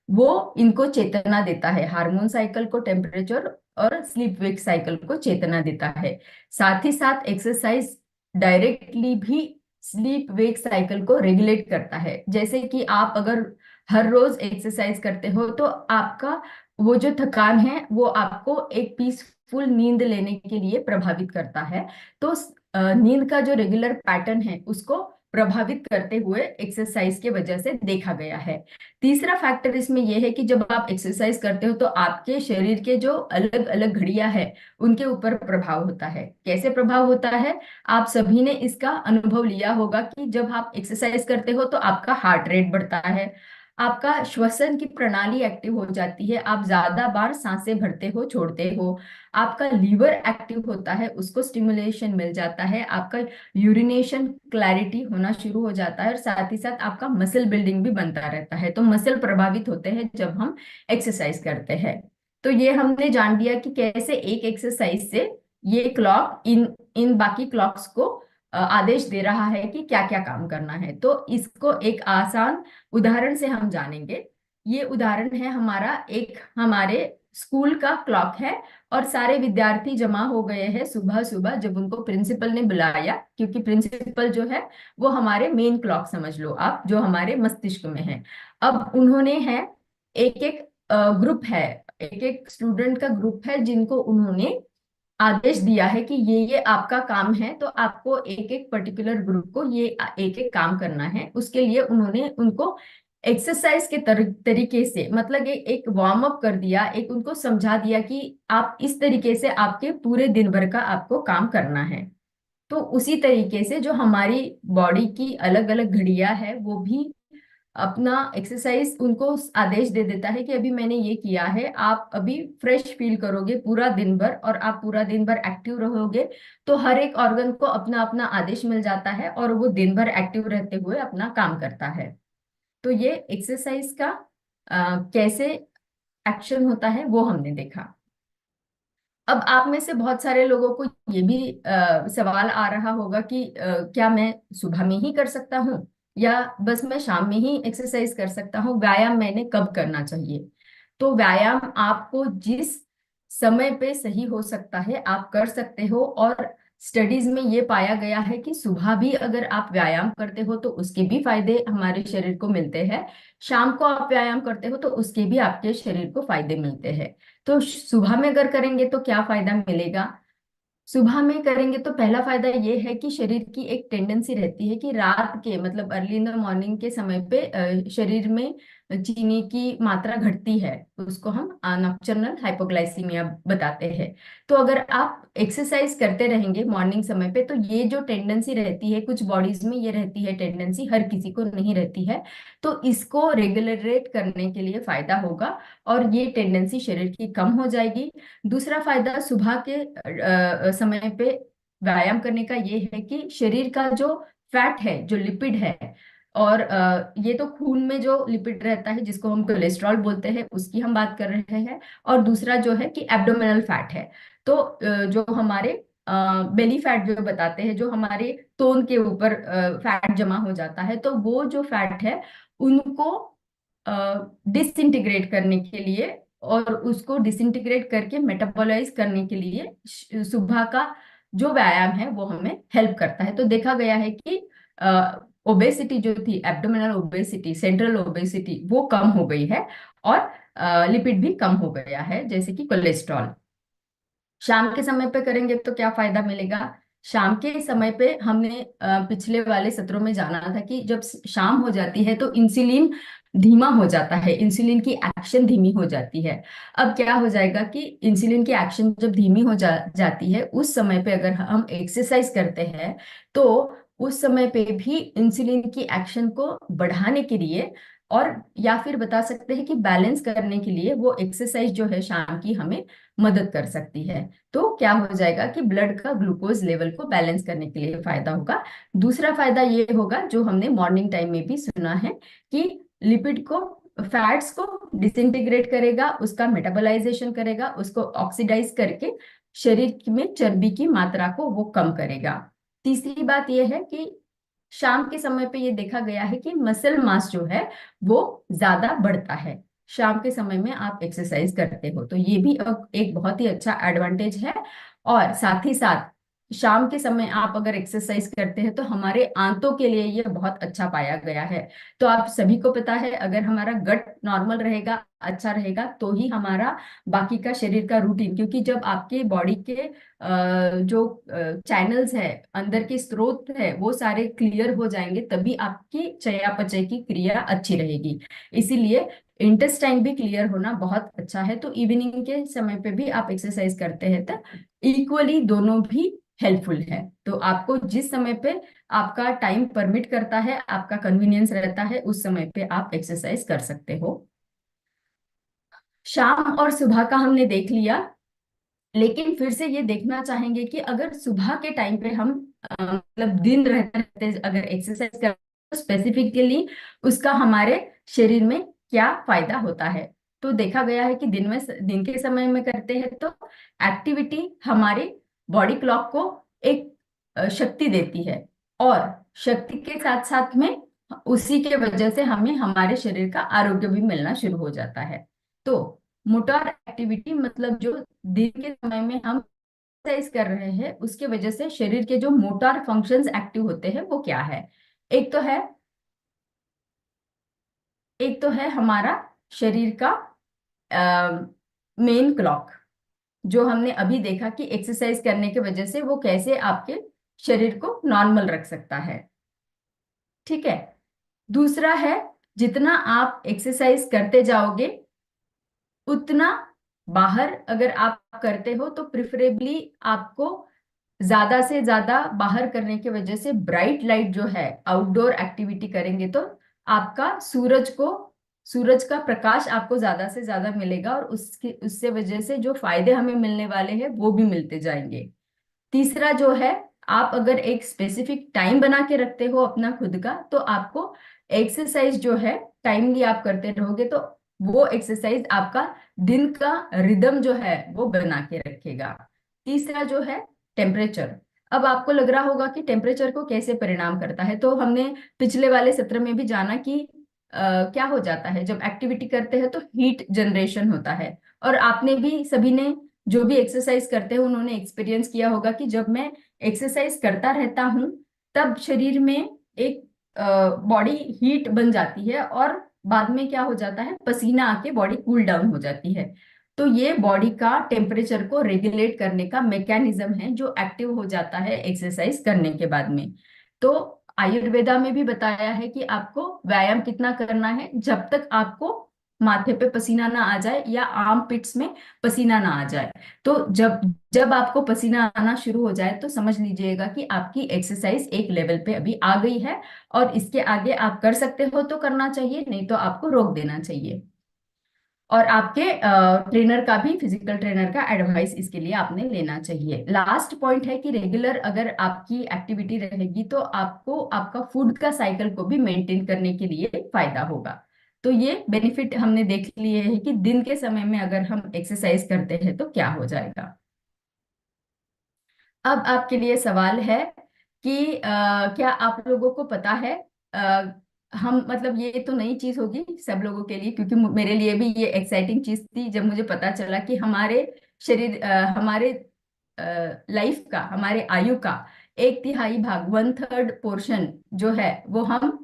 वो इनको चेतना देता है, हार्मोन साइकिल को, टेम्परेचर और स्लीप वेक साइकिल को चेतना देता है। साथ ही साथ एक्सरसाइज डायरेक्टली भी स्लीप वेक साइकिल को रेगुलेट करता है। जैसे कि आप अगर हर रोज एक्सरसाइज करते हो तो आपका वो जो थकान है वो आपको एक पीसफुल नींद लेने के लिए प्रभावित करता है। तो नींद का जो रेगुलर पैटर्न है उसको प्रभावित करते हुए एक्सरसाइज के वजह से देखा गया है। तीसरा फैक्टर इसमें यह है कि जब आप एक्सरसाइज करते हो तो आपके शरीर के जो अलग अलग घड़ियां हैं उनके ऊपर प्रभाव होता है। कैसे प्रभाव होता है? आप सभी ने इसका अनुभव लिया होगा कि जब आप एक्सरसाइज करते हो तो आपका हार्ट रेट बढ़ता है, आपका श्वसन की प्रणाली एक्टिव हो जाती है, आप ज्यादा बार सांसें भरते हो, छोड़ते हो, आपका लीवर एक्टिव होता है, उसको स्टिमुलेशन मिल जाता है, आपका यूरिनेशन क्लैरिटी होना शुरू हो जाता है, और साथ ही साथ आपका मसल बिल्डिंग भी बनता रहता है। तो मसल प्रभावित होते हैं जब हम एक्सरसाइज करते हैं। तो ये हमने जान लिया कि कैसे एक एक्सरसाइज से ये क्लॉक इन इन बाकी क्लॉक्स को आदेश दे रहा है कि क्या क्या काम करना है। तो इसको एक आसान उदाहरण से हम जानेंगे। ये उदाहरण है हमारा, एक हमारे स्कूल का क्लॉक है और सारे विद्यार्थी जमा हो गए हैं सुबह सुबह जब उनको प्रिंसिपल ने बुलाया, क्योंकि प्रिंसिपल जो है वो हमारे मेन क्लॉक समझ लो आप, जो हमारे मस्तिष्क में है। अब उन्होंने है एक एक ग्रुप है, एक एक स्टूडेंट का ग्रुप है जिनको उन्होंने आदेश दिया है कि ये आपका काम है। तो आपको एक एक पर्टिकुलर ग्रुप को ये एक एक काम करना है। उसके लिए उन्होंने उनको एक्सरसाइज के तरीके से, मतलब एक वार्म अप कर दिया, एक उनको समझा दिया कि आप इस तरीके से आपके पूरे दिन भर का आपको काम करना है। तो उसी तरीके से जो हमारी बॉडी की अलग अलग घड़ियां है वो भी अपना एक्सरसाइज उनको आदेश दे देता है कि अभी मैंने ये किया है, आप अभी फ्रेश फील करोगे पूरा दिन भर और आप पूरा दिन भर एक्टिव रहोगे। तो हर एक ऑर्गन को अपना अपना आदेश मिल जाता है और वो दिन भर एक्टिव रहते हुए अपना काम करता है। तो ये एक्सरसाइज का कैसे एक्शन होता है वो हमने देखा। अब आप में से बहुत सारे लोगों को ये भी सवाल आ रहा होगा कि क्या मैं सुबह में ही कर सकता हूँ या बस मैं शाम में ही एक्सरसाइज कर सकता हूँ, व्यायाम मैंने कब करना चाहिए? तो व्यायाम आपको जिस समय पे सही हो सकता है आप कर सकते हो, और स्टडीज में ये पाया गया है कि सुबह भी अगर आप व्यायाम करते हो तो उसके भी फायदे हमारे शरीर को मिलते हैं। शाम को आप व्यायाम करते हो तो उसके भी आपके शरीर को फायदे मिलते हैं। तो सुबह में अगर करेंगे तो क्या फायदा मिलेगा? सुबह में करेंगे तो पहला फायदा ये है कि शरीर की एक टेंडेंसी रहती है कि रात के मतलब अर्ली इन द मॉर्निंग के समय पे शरीर में चीनी की मात्रा घटती है। उसको हम नॉक्टर्नल हाइपोग्लाइसीमिया बताते हैं। तो अगर आप एक्सरसाइज करते रहेंगे मॉर्निंग समय पे तो ये जो टेंडेंसी रहती है, कुछ बॉडीज में ये रहती है टेंडेंसी, हर किसी को नहीं रहती है, तो इसको रेगुलरेट करने के लिए फायदा होगा और ये टेंडेंसी शरीर की कम हो जाएगी। दूसरा फायदा सुबह के समय पे व्यायाम करने का ये है कि शरीर का जो फैट है, जो लिपिड है, और ये तो खून में जो लिपिड रहता है जिसको हम कोलेस्ट्रॉल बोलते हैं उसकी हम बात कर रहे हैं। और दूसरा जो है कि एब्डोमिनल फैट है। तो जो हमारे बेली फैट जो बताते हैं, जो हमारे तोन के ऊपर फैट जमा हो जाता है, तो वो जो फैट है उनको डिसइंटीग्रेट करने के लिए और उसको डिसइंटीग्रेट करके मेटाबोलाइज करने के लिए सुबह का जो व्यायाम है वो हमें हेल्प करता है। तो देखा गया है कि ओबेसिटी जो थी, एब्डोमिनल ओबेसिटी, सेंट्रल ओबेसिटी, वो कम हो गई है और लिपिड भी कम हो गया है, जैसे कि कोलेस्ट्रॉल। शाम के समय पे करेंगे तो क्या फायदा मिलेगा? शाम के समय पे हमने पिछले वाले सत्रों में जाना था कि जब शाम हो जाती है तो इंसुलिन धीमा हो जाता है, इंसुलिन की एक्शन धीमी हो जाती है। अब क्या हो जाएगा कि इंसुलिन की एक्शन जब धीमी हो जाती है, उस समय पे अगर हम एक्सरसाइज करते हैं तो उस समय पे भी इंसुलिन की एक्शन को बढ़ाने के लिए और या फिर बता सकते हैं कि बैलेंस करने के लिए वो एक्सरसाइज जो है शाम की हमें मदद कर सकती है। तो क्या हो जाएगा कि ब्लड का ग्लूकोज लेवल को बैलेंस करने के लिए फायदा होगा। दूसरा फायदा ये होगा जो हमने मॉर्निंग टाइम में भी सुना है कि लिपिड को, फैट्स को डिसइंटीग्रेट करेगा, उसका मेटाबोलाइजेशन करेगा, उसको ऑक्सीडाइज करके शरीर में चर्बी की मात्रा को वो कम करेगा। तीसरी बात यह है कि शाम के समय पे ये देखा गया है कि मसल मास जो है वो ज्यादा बढ़ता है शाम के समय में आप एक्सरसाइज करते हो, तो ये भी एक बहुत ही अच्छा एडवांटेज है। और साथ ही साथ शाम के समय आप अगर एक्सरसाइज करते हैं तो हमारे आंतों के लिए ये बहुत अच्छा पाया गया है। तो आप सभी को पता है अगर हमारा गट नॉर्मल रहेगा, अच्छा रहेगा, तो ही हमारा बाकी का शरीर का रूटीन, क्योंकि जब आपके बॉडी के जो चैनल्स है, अंदर के स्रोत है, वो सारे क्लियर हो जाएंगे तभी आपकी चयापचय की क्रिया अच्छी रहेगी। इसीलिए इंटेस्टाइन भी क्लियर होना बहुत अच्छा है। तो इवनिंग के समय पे भी आप एक्सरसाइज करते हैं तो इक्वली दोनों भी हेल्पफुल है। तो आपको जिस समय पे आपका टाइम परमिट करता है, आपका कन्वीनियंस रहता है, उस समय पे आप एक्सरसाइज कर सकते हो। शाम और सुबह का हमने देख लिया, लेकिन फिर से ये देखना चाहेंगे कि अगर सुबह के टाइम पे हम मतलब दिन रहते रहते अगर एक्सरसाइज करें तो स्पेसिफिकली उसका हमारे शरीर में क्या फायदा होता है। तो देखा गया है कि दिन के समय में करते हैं तो एक्टिविटी हमारे बॉडी क्लॉक को एक शक्ति देती है और शक्ति के साथ साथ में उसी के वजह से हमें हमारे शरीर का आरोग्य भी मिलना शुरू हो जाता है। तो मोटर एक्टिविटी मतलब जो दिन के समय में हम एक्सरसाइज कर रहे हैं उसके वजह से शरीर के जो मोटर फंक्शंस एक्टिव होते हैं वो क्या है? एक तो है एक तो है हमारा शरीर का मेन क्लॉक, जो हमने अभी देखा कि एक्सरसाइज करने की वजह से वो कैसे आपके शरीर को नॉर्मल रख सकता है। ठीक है। दूसरा है, जितना आप एक्सरसाइज करते जाओगे उतना बाहर अगर आप करते हो तो प्रिफरेबली आपको ज्यादा से ज्यादा बाहर करने की वजह से ब्राइट लाइट जो है, आउटडोर एक्टिविटी करेंगे तो आपका सूरज का प्रकाश आपको ज्यादा से ज्यादा मिलेगा और उससे वजह से जो फायदे हमें मिलने वाले हैं वो भी मिलते जाएंगे। तीसरा जो है, आप अगर एक स्पेसिफिक टाइम बना के रखते हो अपना खुद का तो आपको एक्सरसाइज जो है टाइमली आप करते रहोगे तो वो एक्सरसाइज आपका दिन का रिदम जो है वो बना के रखेगा। तीसरा जो है टेम्परेचर। अब आपको लग रहा होगा कि टेम्परेचर को कैसे परिणाम करता है, तो हमने पिछले वाले सत्र में भी जाना कि क्या हो जाता है जब एक्टिविटी करते हैं तो हीट जनरेशन होता है। और आपने भी, सभी ने जो भी एक्सरसाइज करते हैं उन्होंने एक्सपीरियंस किया होगा कि जब मैं एक्सरसाइज करता रहता हूँ तब शरीर में एक बॉडी हीट बन जाती है, और बाद में क्या हो जाता है, पसीना आके बॉडी कूल डाउन हो जाती है। तो ये बॉडी का टेम्परेचर को रेगुलेट करने का मैकेनिज्म है जो एक्टिव हो जाता है एक्सरसाइज करने के बाद में। तो आयुर्वेदा में भी बताया है कि आपको व्यायाम कितना करना है, जब तक आपको माथे पे पसीना ना आ जाए या आर्म पिट्स में पसीना ना आ जाए। तो जब जब आपको पसीना आना शुरू हो जाए तो समझ लीजिएगा कि आपकी एक्सरसाइज एक लेवल पे अभी आ गई है, और इसके आगे आप कर सकते हो तो करना चाहिए, नहीं तो आपको रोक देना चाहिए। और आपके ट्रेनर का भी, फिजिकल ट्रेनर का एडवाइस इसके लिए आपने लेना चाहिए। लास्ट पॉइंट है कि रेगुलर अगर आपकी एक्टिविटी रहेगी तो आपको आपका फूड का साइकिल को भी मेंटेन करने के लिए फायदा होगा। तो ये बेनिफिट हमने देख लिए हैं कि दिन के समय में अगर हम एक्सरसाइज करते हैं तो क्या हो जाएगा। अब आपके लिए सवाल है कि क्या आप लोगों को पता है, अ, हम मतलब ये तो नई चीज होगी सब लोगों के लिए, क्योंकि मेरे लिए भी ये एक्साइटिंग चीज थी जब मुझे पता चला कि हमारे शरीर, हमारे लाइफ का, हमारे आयु का 1/3 भाग, 1/3 पोर्शन जो है वो हम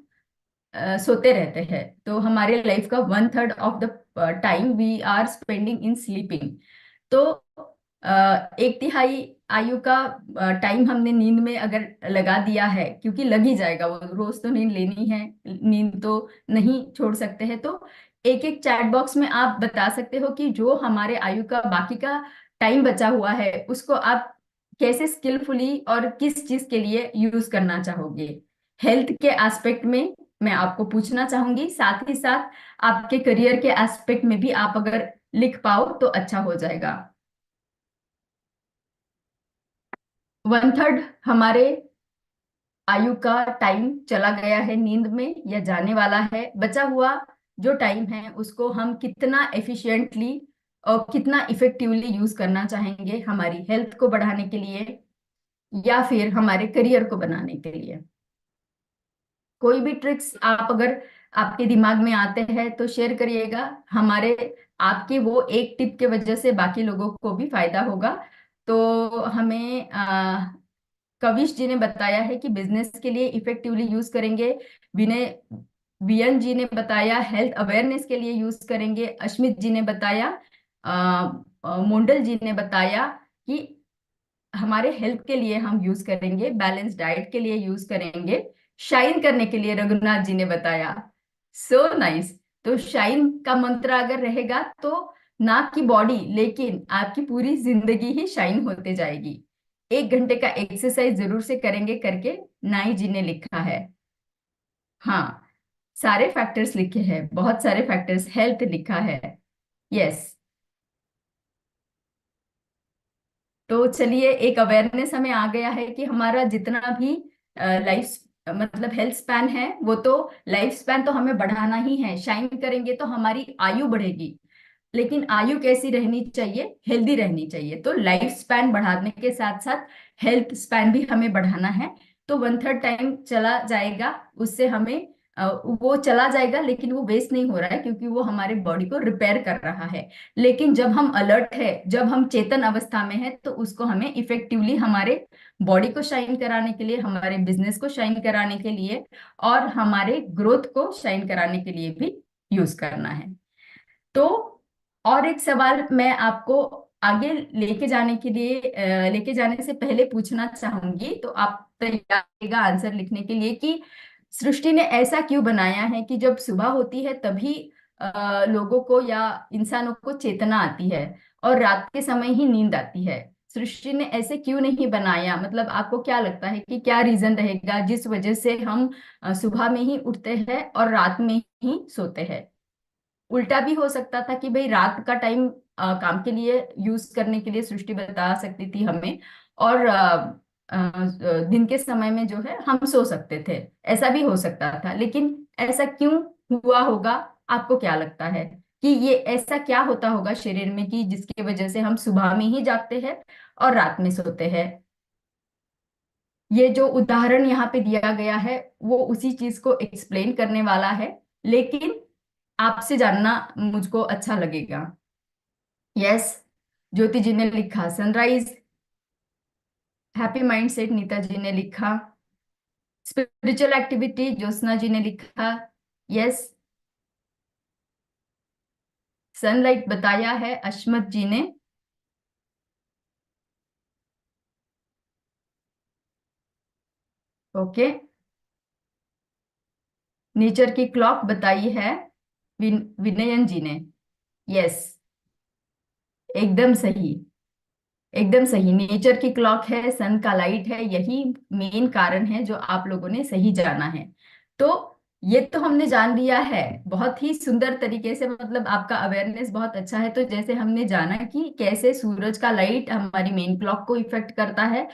सोते रहते हैं। तो हमारे लाइफ का 1/3 of the time we are spending in sleeping. तो 1/3 आयु का टाइम हमने नींद में अगर लगा दिया है, क्योंकि लग ही जाएगा, वो रोज तो नींद लेनी है, नींद तो नहीं छोड़ सकते हैं। तो एक एक चैट बॉक्स में आप बता सकते हो कि जो हमारे आयु का बाकी का टाइम बचा हुआ है उसको आप कैसे स्किलफुली और किस चीज के लिए यूज करना चाहोगे। हेल्थ के एस्पेक्ट में मैं आपको पूछना चाहूंगी, साथ ही साथ आपके करियर के एस्पेक्ट में भी आप अगर लिख पाओ तो अच्छा हो जाएगा। 1/3 हमारे आयु का टाइम चला गया है नींद में या जाने वाला है। बचा हुआ जो टाइम है उसको हम कितना एफिशिएंटली और कितना इफेक्टिवली यूज करना चाहेंगे, हमारी हेल्थ को बढ़ाने के लिए या फिर हमारे करियर को बनाने के लिए। कोई भी ट्रिक्स आप अगर आपके दिमाग में आते हैं तो शेयर करिएगा। हमारे आपके वो एक टिप के वजह से बाकी लोगों को भी फायदा होगा। तो हमें कविश जी ने बताया है कि बिजनेस के लिए इफेक्टिवली यूज करेंगे। विनय वियन जी ने बताया हेल्थ अवेयरनेस के लिए यूज करेंगे। अश्मित जी ने बताया, मोंडल जी ने बताया कि हमारे हेल्थ के लिए हम यूज करेंगे, बैलेंस डाइट के लिए यूज करेंगे, शाइन करने के लिए रघुनाथ जी ने बताया। So nice. तो शाइन का मंत्र अगर रहेगा तो ना की बॉडी लेकिन आपकी पूरी जिंदगी ही शाइन होते जाएगी। 1 घंटे का एक्सरसाइज जरूर से करेंगे करके नाई जी ने लिखा है। हाँ, सारे फैक्टर्स लिखे हैं, बहुत सारे फैक्टर्स, हेल्थ लिखा है। यस। तो चलिए, एक अवेयरनेस हमें आ गया है कि हमारा जितना भी लाइफ मतलब हेल्थ स्पैन है, वो तो लाइफ स्पैन तो हमें बढ़ाना ही है। शाइन करेंगे तो हमारी आयु बढ़ेगी, लेकिन आयु कैसी रहनी चाहिए, हेल्दी रहनी चाहिए। तो लाइफ स्पैन बढ़ाने के साथ साथ हेल्थ स्पैन भी हमें बढ़ाना है। तो 1/3 टाइम चला जाएगा, उससे हमें वो चला जाएगा लेकिन वो वेस्ट नहीं हो रहा है, क्योंकि वो हमारे बॉडी को रिपेयर कर रहा है। लेकिन जब हम अलर्ट है, जब हम चेतन अवस्था में है, तो उसको हमें इफेक्टिवली हमारे बॉडी को शाइन कराने के लिए, हमारे बिजनेस को शाइन कराने के लिए और हमारे ग्रोथ को शाइन कराने के लिए भी यूज करना है। तो और एक सवाल मैं आपको आगे लेके जाने के लिए, लेके जाने से पहले पूछना चाहूंगी, तो आप तैयार रहिएगा आंसर लिखने के लिए, कि सृष्टि ने ऐसा क्यों बनाया है कि जब सुबह होती है तभी लोगों को या इंसानों को चेतना आती है और रात के समय ही नींद आती है। सृष्टि ने ऐसे क्यों नहीं बनाया, मतलब आपको क्या लगता है कि क्या रीजन रहेगा जिस वजह से हम सुबह में ही उठते हैं और रात में ही सोते हैं। उल्टा भी हो सकता था कि भाई रात का टाइम काम के लिए यूज करने के लिए सृष्टि बता सकती थी हमें, और दिन के समय में जो है हम सो सकते थे। ऐसा भी हो सकता था, लेकिन ऐसा क्यों हुआ होगा, आपको क्या लगता है कि ये ऐसा क्या होता होगा शरीर में कि जिसकी वजह से हम सुबह में ही जागते हैं और रात में सोते हैं। ये जो उदाहरण यहाँ पे दिया गया है वो उसी चीज को एक्सप्लेन करने वाला है, लेकिन आपसे जानना मुझको अच्छा लगेगा। यस, ज्योति जी ने लिखा सनराइज। हैप्पी माइंडसेट नीता जी ने लिखा। स्पिरिचुअल एक्टिविटी ज्योत्सना जी ने लिखा। यस। सनलाइट बताया है अश्मत जी ने। ओके। नेचर की क्लॉक बताई है विनयन जी ने। यस। एकदम सही। एकदम सही, नेचर की क्लॉक है, सन का लाइट है, यही मेन कारण है जो आप लोगों ने सही जाना है। तो ये तो हमने जान लिया है बहुत ही सुंदर तरीके से, मतलब आपका अवेयरनेस बहुत अच्छा है। तो जैसे हमने जाना कि कैसे सूरज का लाइट हमारी मेन क्लॉक को इफेक्ट करता है,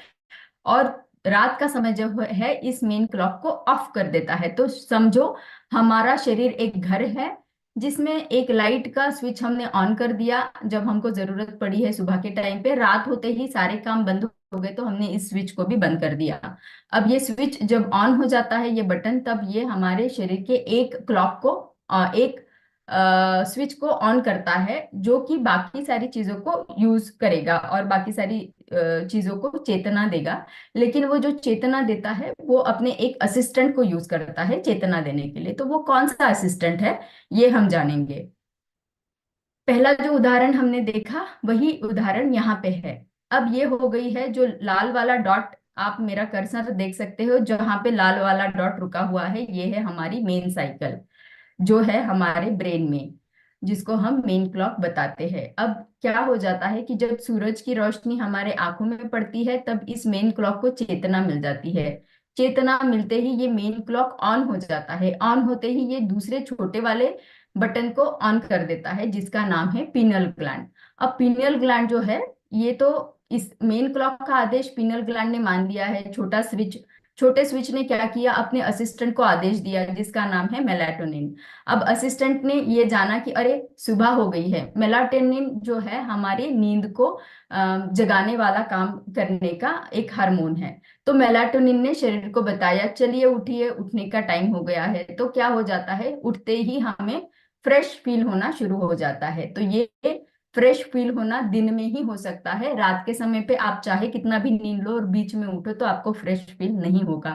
और रात का समय जो है इस मेन क्लॉक को ऑफ कर देता है। तो समझो हमारा शरीर एक घर है जिसमें एक लाइट का स्विच हमने ऑन कर दिया जब हमको जरूरत पड़ी है सुबह के टाइम पे। रात होते ही सारे काम बंद हो गए तो हमने इस स्विच को भी बंद कर दिया। अब ये स्विच जब ऑन हो जाता है, ये बटन, तब ये हमारे शरीर के एक क्लॉक को एक स्विच को ऑन करता है जो कि बाकी सारी चीजों को यूज करेगा और बाकी सारी चीजों को चेतना देगा। लेकिन वो जो चेतना देता है वो अपने एक असिस्टेंट को यूज करता है चेतना देने के लिए। तो वो कौन सा असिस्टेंट है ये हम जानेंगे। पहला जो उदाहरण हमने देखा वही उदाहरण यहाँ पे है। अब ये हो गई है जो लाल वाला डॉट, आप मेरा कर्सर देख सकते हो, जहां पे लाल वाला डॉट रुका हुआ है ये है हमारी मेन साइकिल जो है हमारे ब्रेन में, जिसको हम मेन क्लॉक बताते हैं। अब क्या हो जाता है कि जब सूरज की रोशनी हमारे आंखों में पड़ती है तब इस मेन क्लॉक को चेतना मिल जाती है। चेतना मिलते ही ये मेन क्लॉक ऑन हो जाता है। ऑन होते ही ये दूसरे छोटे वाले बटन को ऑन कर देता है जिसका नाम है पिनियल ग्लैंड। अब पिनियल ग्लैंड जो है, ये तो इस मेन क्लॉक का आदेश पिनियल ग्लैंड ने मान लिया है। छोटे स्विच ने क्या किया, अपने असिस्टेंट को आदेश दिया जिसका नाम है मेलाटोनिन। अब असिस्टेंट ने ये जाना कि अरे सुबह हो गई है। मेलाटोनिन जो है हमारी नींद को जगाने वाला काम करने का एक हार्मोन है। तो मेलाटोनिन ने शरीर को बताया चलिए उठिए, उठने का टाइम हो गया है। तो क्या हो जाता है, उठते ही हमें फ्रेश फील होना शुरू हो जाता है। तो ये फ्रेश फील होना दिन में ही हो सकता है। रात के समय पे आप चाहे कितना भी नींद लो और बीच में उठो तो आपको फ्रेश फील नहीं होगा,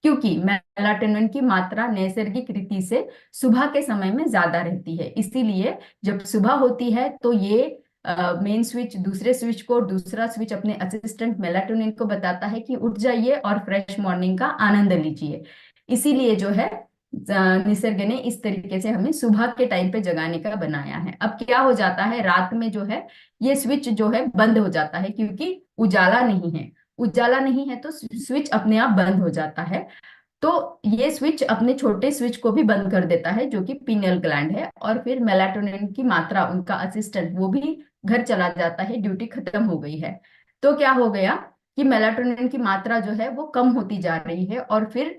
क्योंकि मेलाटोनिन की मात्रा नैसर्गिक रीति से सुबह के समय में ज्यादा रहती है। इसीलिए जब सुबह होती है तो ये मेन स्विच दूसरे स्विच को, दूसरा स्विच अपने असिस्टेंट मेलाटोनिन को बताता है कि उठ जाइए और फ्रेश मॉर्निंग का आनंद लीजिए। इसीलिए जो है निसर्ग ने इस तरीके से हमें सुबह के टाइम पे जगाने का बनाया है। अब क्या हो जाता है, रात में जो है ये स्विच जो है बंद हो जाता है क्योंकि उजाला नहीं है। उजाला नहीं है तो स्विच अपने आप बंद हो जाता है। तो ये स्विच अपने छोटे स्विच को भी बंद कर देता है जो कि पीनियल ग्लैंड है, और फिर मेलाटोनिन की मात्रा, उनका असिस्टेंट, वो भी घर चला जाता है, ड्यूटी खत्म हो गई है। तो क्या हो गया कि मेलाटोनिन की मात्रा जो है वो कम होती जा रही है, और फिर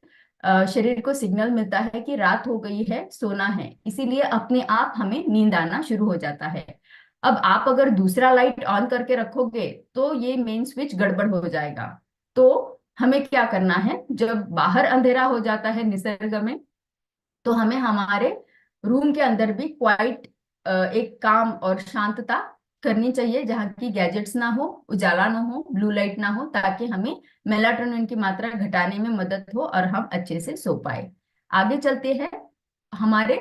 शरीर को सिग्नल मिलता है कि रात हो गई है, सोना है। इसीलिए अपने आप हमें नींद आना शुरू हो जाता है। अब आप अगर दूसरा लाइट ऑन करके रखोगे तो ये मेन स्विच गड़बड़ हो जाएगा। तो हमें क्या करना है, जब बाहर अंधेरा हो जाता है निसर्ग में, तो हमें हमारे रूम के अंदर भी क्वाइट एक काम और शांतता करनी चाहिए जहाँ की गैजेट्स ना हो, उजाला ना हो, ब्लू लाइट ना हो, ताकि हमें मेलाटोनिन की मात्रा घटाने में मदद हो और हम अच्छे से सो पाए। आगे चलते हैं। हमारे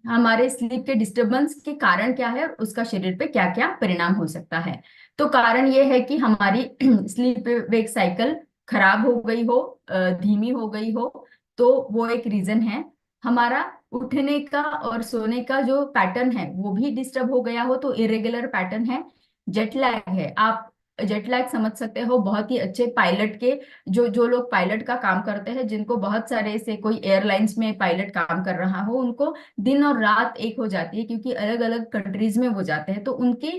हमारे स्लीप के डिस्टरबेंस के कारण क्या है और उसका शरीर पे क्या क्या परिणाम हो सकता है। तो कारण ये है कि हमारी स्लीप वेक साइकिल खराब हो गई हो, धीमी हो गई हो, तो वो एक रीजन है। हमारा उठने का और सोने का जो पैटर्न है वो भी डिस्टर्ब हो गया हो, तो इरेगुलर पैटर्न है। जेट लैग है। आप जेट लैग समझ सकते हो बहुत ही अच्छे पायलट के, जो जो लोग पायलट का काम करते हैं, जिनको बहुत सारे से कोई एयरलाइंस में पायलट काम कर रहा हो, उनको दिन और रात एक हो जाती है क्योंकि अलग अलग कंट्रीज में वो जाते हैं। तो उनके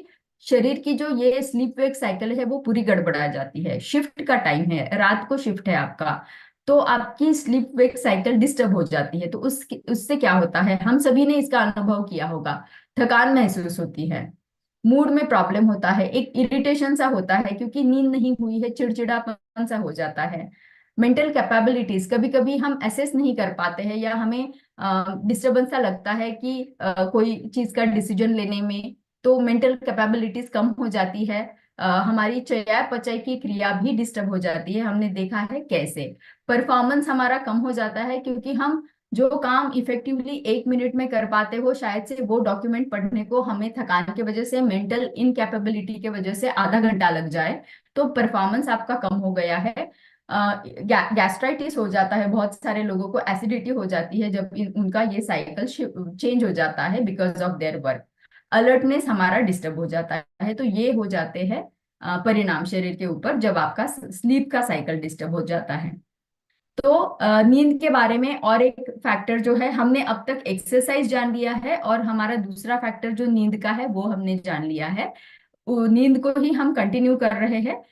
शरीर की जो ये स्लीप वेक साइकिल है वो पूरी गड़बड़ा जाती है। शिफ्ट का टाइम है, रात को शिफ्ट है आपका, तो आपकी स्लीप वेक साइकिल डिस्टर्ब हो जाती है। तो उससे क्या होता है, हम सभी ने इसका अनुभव किया होगा, थकान महसूस होती है, मूड में प्रॉब्लम होता है, एक इरिटेशन सा होता है क्योंकि नींद नहीं हुई है, चिड़चिड़ापन सा हो जाता है। मेंटल कैपेबिलिटीज कभी कभी हम एसेस नहीं कर पाते हैं, या हमें डिस्टरबेंस सा लगता है कि कोई चीज का डिसीजन लेने में, तो मेंटल कैपेबिलिटीज कम हो जाती है। हमारी चयापचय की क्रिया भी डिस्टर्ब हो जाती है। हमने देखा है कैसे परफॉर्मेंस हमारा कम हो जाता है, क्योंकि हम जो काम इफेक्टिवली 1 मिनट में कर पाते हो, शायद से वो डॉक्यूमेंट पढ़ने को हमें थकान की वजह से, मेंटल इनकैपेबिलिटी की वजह से आधा घंटा लग जाए, तो परफॉर्मेंस आपका कम हो गया है। गैस्ट्राइटिस हो जाता है, बहुत सारे लोगों को एसिडिटी हो जाती है जब उनका ये साइकिल चेंज हो जाता है because of their work. Alertness हमारा डिस्टर्ब हो जाता है। तो ये हो जाते हैं परिणाम शरीर के ऊपर जब आपका स्लीप का साइकिल डिस्टर्ब हो जाता है। तो नींद के बारे में और एक फैक्टर जो है, हमने अब तक एक्सरसाइज जान लिया है, और हमारा दूसरा फैक्टर जो नींद का है वो हमने जान लिया है। नींद को ही हम कंटिन्यू कर रहे हैं।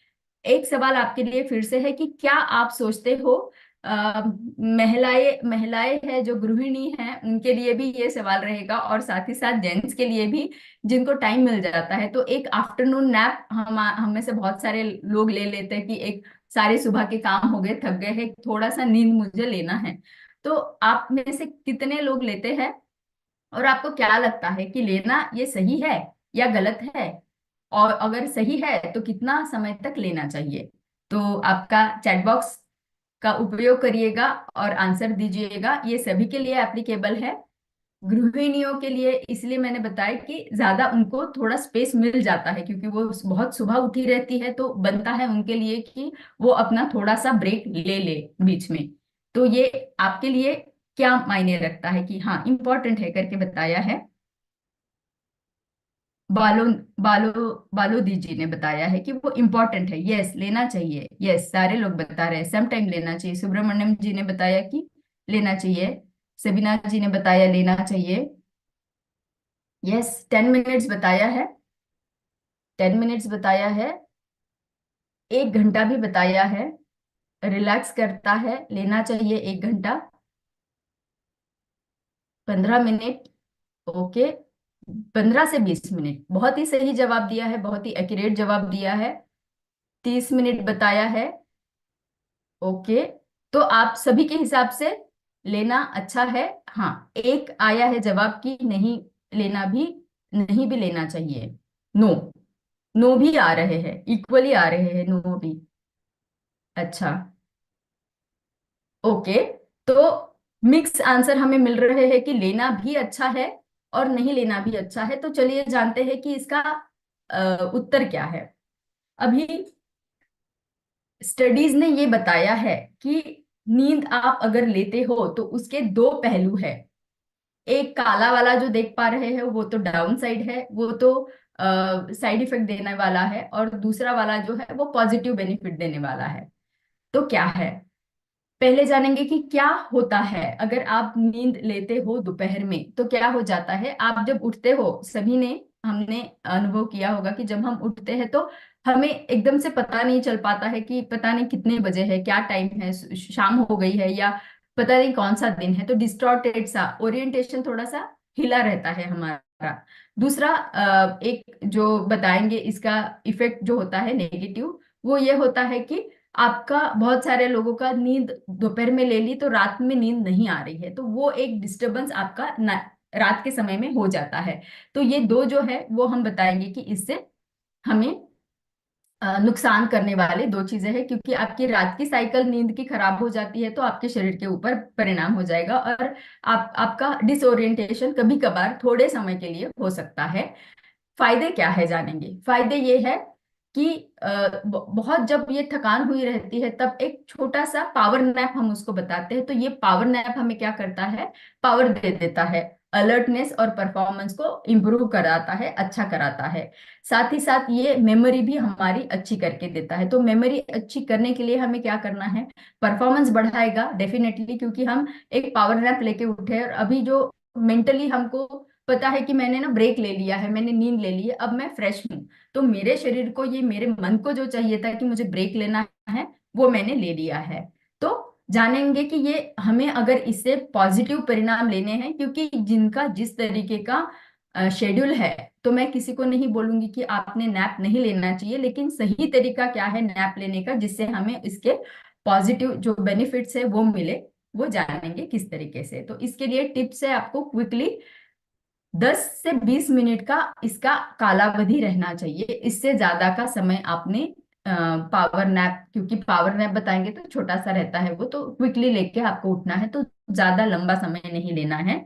एक सवाल आपके लिए फिर से है कि क्या आप सोचते हो, महिलाएं महिलाएं है जो गृहिणी हैं उनके लिए भी ये सवाल रहेगा, और साथ ही साथ जेंट्स के लिए भी, जिनको टाइम मिल जाता है, तो एक आफ्टरनून नैप हम में से बहुत सारे लोग ले लेते हैं कि एक सारे सुबह के काम हो गए, थक गए हैं, थोड़ा सा नींद मुझे लेना है। तो आप में से कितने लोग लेते हैं, और आपको क्या लगता है कि लेना ये सही है या गलत है, और अगर सही है तो कितना समय तक लेना चाहिए? तो आपका चैट बॉक्स का उपयोग करिएगा और आंसर दीजिएगा। ये सभी के लिए एप्लीकेबल है। गृहिणियों के लिए इसलिए मैंने बताया कि ज्यादा उनको थोड़ा स्पेस मिल जाता है, क्योंकि वो बहुत सुबह उठी रहती है, तो बनता है उनके लिए कि वो अपना थोड़ा सा ब्रेक ले ले बीच में। तो ये आपके लिए क्या मायने रखता है कि हाँ इम्पोर्टेंट है करके बताया है? बालो बालो बालोदी जी ने बताया है कि वो इम्पोर्टेंट है, यस लेना चाहिए, यस सारे लोग बता रहे हैं सम टाइम लेना चाहिए। सुब्रमण्यम जी ने बताया कि लेना चाहिए। सबीना जी ने बताया लेना चाहिए, यस 10 मिनट्स बताया है, 10 मिनट्स बताया है, 1 घंटा भी बताया है, रिलैक्स करता है, लेना चाहिए 1 घंटा, 15 मिनट, ओके, 15 से 20 मिनट, बहुत ही सही जवाब दिया है, बहुत ही एक्यूरेट जवाब दिया है। 30 मिनट बताया है, ओके। तो आप सभी के हिसाब से लेना अच्छा है। हाँ, एक आया है जवाब की नहीं लेना भी, नहीं भी लेना चाहिए, नो, नो भी आ रहे हैं, इक्वली आ रहे हैं नो भी। अच्छा, ओके। तो मिक्स आंसर हमें मिल रहे हैं कि लेना भी अच्छा है और नहीं लेना भी अच्छा है। तो चलिए जानते हैं कि इसका उत्तर क्या है। अभी स्टडीज ने ये बताया है कि नींद आप अगर लेते हो तो उसके दो पहलू है। एक काला वाला जो देख पा रहे हैं वो तो डाउन साइड है, वो तो साइड इफेक्ट देने वाला है, और दूसरा वाला जो है वो पॉजिटिव बेनिफिट देने वाला है। तो क्या है, पहले जानेंगे कि क्या होता है अगर आप नींद लेते हो दोपहर में, तो क्या हो जाता है। आप जब उठते हो, सभी ने हमने अनुभव किया होगा कि जब हम उठते हैं तो हमें एकदम से पता नहीं चल पाता है कि पता नहीं कितने बजे है, क्या टाइम है, शाम हो गई है या पता नहीं कौन सा दिन है। तो डिस्टॉर्टेड सा ओरिएंटेशन थोड़ा सा हिला रहता है हमारा। दूसरा एक जो बताएंगे इसका इफेक्ट जो होता है नेगेटिव, वो ये होता है कि आपका, बहुत सारे लोगों का नींद दोपहर में ले ली तो रात में नींद नहीं आ रही है, तो वो एक डिस्टरबेंस आपका रात के समय में हो जाता है। तो ये दो जो है वो हम बताएंगे कि इससे हमें नुकसान करने वाले दो चीजें हैं, क्योंकि आपकी रात की साइकिल नींद की खराब हो जाती है तो आपके शरीर के ऊपर परिणाम हो जाएगा, और आपका डिसोरिएंटेशन कभी कभार थोड़े समय के लिए हो सकता है। फायदे क्या है जानेंगे। फायदे ये है कि बहुत जब ये थकान हुई रहती है तब एक छोटा सा पावर नैप हम उसको बताते हैं, तो ये पावर नैप हमें क्या करता है, पावर दे देता है, अलर्टनेस और परफॉर्मेंस को इम्प्रूव कराता है, अच्छा कराता है। साथ ही साथ ये मेमोरी भी हमारी अच्छी करके देता है। तो मेमोरी अच्छी करने के लिए हमें क्या करना है, परफॉर्मेंस बढ़ाएगा डेफिनेटली, क्योंकि हम एक पावर नैप लेके उठे और अभी जो मेंटली हमको पता है कि मैंने ना ब्रेक ले लिया है, मैंने नींद ले ली है, अब मैं फ्रेश हूँ, तो मेरे शरीर को, ये मेरे मन को जो चाहिए था कि मुझे ब्रेक लेना है, वो मैंने ले लिया है। तो जानेंगे कि ये हमें अगर इससे पॉजिटिव परिणाम लेने हैं, क्योंकि जिनका जिस तरीके का शेड्यूल है, तो मैं किसी को नहीं बोलूंगी कि आपने नैप नहीं लेना चाहिए, लेकिन सही तरीका क्या है नैप लेने का जिससे हमें इसके पॉजिटिव जो बेनिफिट्स है वो मिले, वो जानेंगे किस तरीके से। तो इसके लिए टिप्स है आपको क्विकली 10 से 20 मिनट का इसका कालावधि रहना चाहिए। इससे ज्यादा का समय आपने पावर नैप, क्योंकि पावर नैप बताएंगे तो छोटा सा रहता है वो, तो क्विकली लेके आपको उठना है, तो ज्यादा लंबा समय नहीं लेना है।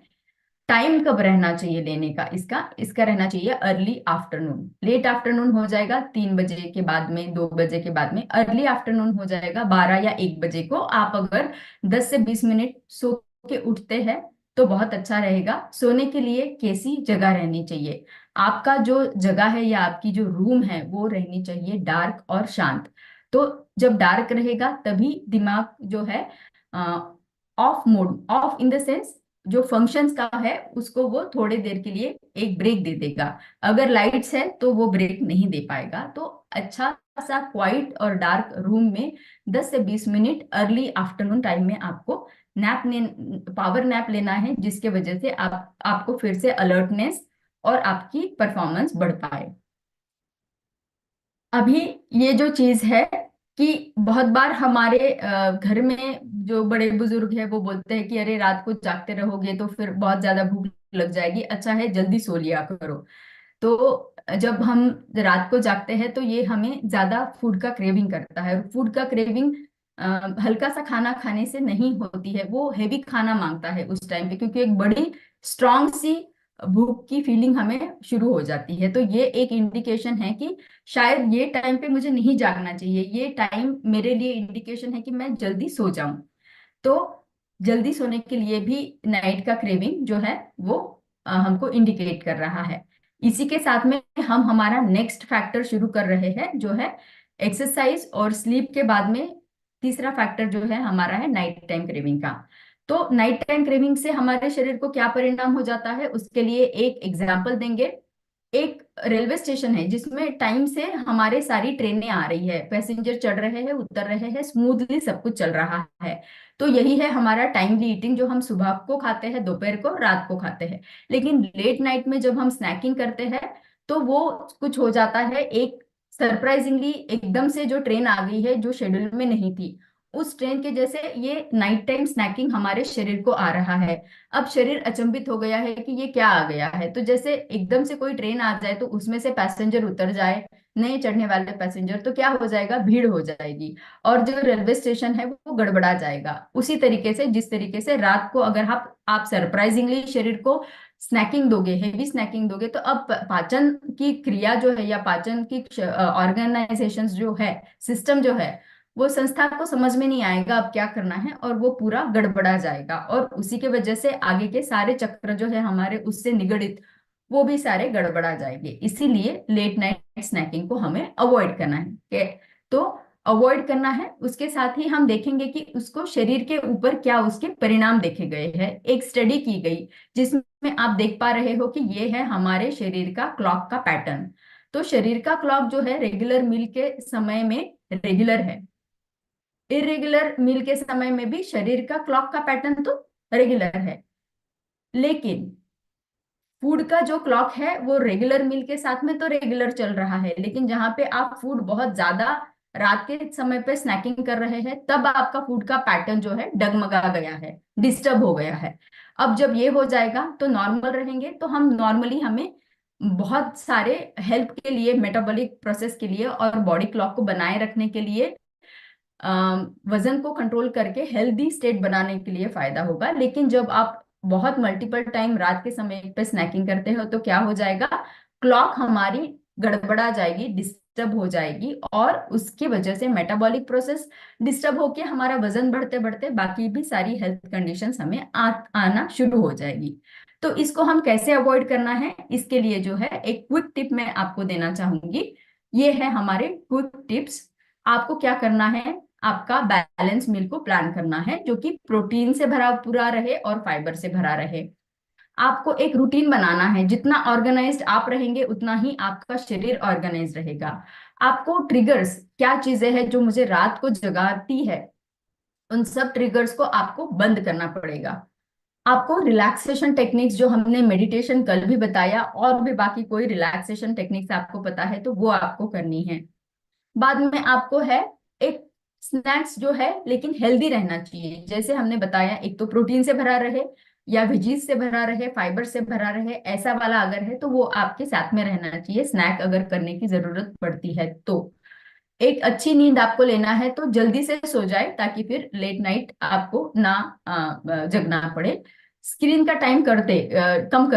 टाइम कब रहना चाहिए लेने का इसका इसका रहना चाहिए अर्ली आफ्टरनून। लेट आफ्टरनून हो जाएगा 3 बजे के बाद में, 2 बजे के बाद में। अर्ली आफ्टरनून हो जाएगा 12 या 1 बजे को। आप अगर 10 से 20 मिनट सो के उठते हैं तो बहुत अच्छा रहेगा। सोने के लिए कैसी जगह रहनी चाहिए? आपका जो जगह है या आपकी जो रूम है वो रहनी चाहिए डार्क और शांत। तो जब डार्क रहेगा तभी दिमाग जो है of mode, of in the sense जो फंक्शंस का है उसको वो थोड़े देर के लिए एक ब्रेक दे देगा। अगर लाइट्स है तो वो ब्रेक नहीं दे पाएगा। तो अच्छा सा क्वाइट और डार्क रूम में 10 से 20 मिनट अर्ली आफ्टरनून टाइम में आपको नैप ने पावर नैप लेना है, जिसके वजह से आपको फिर से अलर्टनेस और आपकी परफॉर्मेंस बढ़ पाए। अभी ये जो चीज है कि बहुत बार हमारे घर में जो बड़े बुजुर्ग है वो बोलते हैं कि अरे रात को जागते रहोगे तो फिर बहुत ज्यादा भूख लग जाएगी, अच्छा है जल्दी सो लिया करो। तो जब हम रात को जागते हैं तो ये हमें ज्यादा फूड का क्रेविंग करता है, और फूड का क्रेविंग हल्का सा खाना खाने से नहीं होती है, वो हेवी खाना मांगता है उस टाइम पे, क्योंकि एक बड़ी स्ट्रांग सी भूख की फीलिंग हमें शुरू हो जाती है। तो ये एक इंडिकेशन है कि शायद ये टाइम पे मुझे नहीं जागना चाहिए, ये टाइम मेरे लिए इंडिकेशन है कि मैं जल्दी सो जाऊं। तो जल्दी सोने के लिए भी नाइट का क्रेविंग जो है वो हमको इंडिकेट कर रहा है। इसी के साथ में हम हमारा नेक्स्ट फैक्टर शुरू कर रहे हैं जो है एक्सरसाइज और स्लीप के बाद में तीसरा फैक्टर जो है हमारा है नाइट टाइम क्रेविंग का। तो नाइट टाइम क्रेविंग से हमारे शरीर को क्या परिणाम हो जाता है उसके लिए एक एग्जाम्पल देंगे। एक रेलवे स्टेशन है जिसमें टाइम से हमारे सारी ट्रेनें आ रही है, पैसेंजर चढ़ रहे हैं उतर रहे हैं, स्मूथली सब कुछ चल रहा है। तो यही है हमारा टाइमली ईटिंग, जो हम सुबह को खाते हैं, दोपहर को, रात को खाते हैं। लेकिन लेट नाइट में जब हम स्नैकिंग करते हैं तो वो कुछ हो जाता है, एक सरप्राइजिंगली एकदम से जो ट्रेन आ गई है जो शेड्यूल में नहीं थी, उस ट्रेन के जैसे ये नाइट टाइम स्नैकिंग हमारे शरीर को आ रहा है। अब शरीर अचंभित हो गया है कि ये क्या आ गया है। तो जैसे एकदम से कोई ट्रेन आ जाए तो उसमें से पैसेंजर उतर जाए, नए चढ़ने वाले पैसेंजर, तो क्या हो जाएगा, भीड़ हो जाएगी और जो रेलवे स्टेशन है वो गड़बड़ा जाएगा। उसी तरीके से जिस तरीके से रात को अगर आप सरप्राइजिंगली शरीर को स्नैकिंग दोगे, हेवी स्नैकिंग दोगे, तो अब पाचन की क्रिया जो है या पाचन की ऑर्गेनाइजेशन जो है, सिस्टम जो है, वो संस्था को समझ में नहीं आएगा अब क्या करना है, और वो पूरा गड़बड़ा जाएगा। और उसी के वजह से आगे के सारे चक्र जो है हमारे उससे निगडित, वो भी सारे गड़बड़ा जाएंगे। इसीलिए लेट नाइट स्नैकिंग को हमें अवॉइड करना है। तो अवॉइड करना है, उसके साथ ही हम देखेंगे कि उसको शरीर के ऊपर क्या उसके परिणाम देखे गए हैं। एक स्टडी की गई जिसमें आप देख पा रहे हो कि ये है हमारे शरीर का क्लॉक का पैटर्न। तो शरीर का क्लॉक जो है रेगुलर मील के समय में रेगुलर है, इरेगुलर मील के समय में भी शरीर का क्लॉक का पैटर्न तो रेगुलर है। लेकिन फूड का जो क्लॉक है वो रेगुलर मील के साथ में तो रेगुलर चल रहा है, लेकिन जहां पे आप फूड बहुत ज्यादा रात के समय पे स्नैकिंग कर रहे हैं तब आपका फूड का पैटर्न जो है डगमगा गया है, डिस्टर्ब हो गया है। अब जब ये हो जाएगा तो नॉर्मल रहेंगे, तो हम नॉर्मली हमें बहुत सारे हेल्थ के लिए, मेटाबॉलिक प्रोसेस के लिए और बॉडी क्लॉक को बनाए रखने के लिए, वजन को कंट्रोल करके हेल्दी स्टेट बनाने के लिए फायदा होगा। लेकिन जब आप बहुत मल्टीपल टाइम रात के समय पे स्नैकिंग करते हो तो क्या हो जाएगा, क्लॉक हमारी गड़बड़ा जाएगी, डिस्टर्ब हो जाएगी, और उसकी वजह से मेटाबॉलिक प्रोसेस डिस्टर्ब होके हमारा वजन बढ़ते बढ़ते बाकी भी सारी हेल्थ कंडीशंस हमें आना शुरू हो जाएगी। तो इसको हम कैसे अवॉइड करना है, इसके लिए जो है एक क्विक टिप मैं आपको देना चाहूंगी। ये है हमारे क्विक टिप्स। आपको क्या करना है, आपका बैलेंस मील को प्लान करना है जो कि प्रोटीन से भरा पूरा रहे और फाइबर से भरा रहे। आपको एक रूटीन बनाना है, जितना ऑर्गेनाइज्ड आप रहेंगे उतना ही आपका शरीर ऑर्गेनाइज रहेगा। आपको ट्रिगर्स, क्या चीजें हैं जो मुझे रात को जगाती है, उन सब ट्रिगर्स को आपको बंद करना पड़ेगा। आपको रिलैक्सेशन टेक्निक्स, जो हमने मेडिटेशन कल भी बताया, और भी बाकी कोई रिलैक्सेशन टेक्निक्स आपको पता है तो वो आपको करनी है। बाद में आपको है एक स्नैक्स जो है लेकिन हेल्दी रहना चाहिए, जैसे हमने बताया, एक तो प्रोटीन से भरा रहे, या वेजीज से भरा रहे, फाइबर से भरा रहे, ऐसा वाला अगर है तो वो आपके साथ में रहना चाहिए, स्नैक अगर करने की जरूरत पड़ती है तो। एक अच्छी नींद आपको लेना है तो जल्दी से सो जाए ताकि फिर लेट नाइट आपको ना जगना पड़े। स्क्रीन का टाइम कम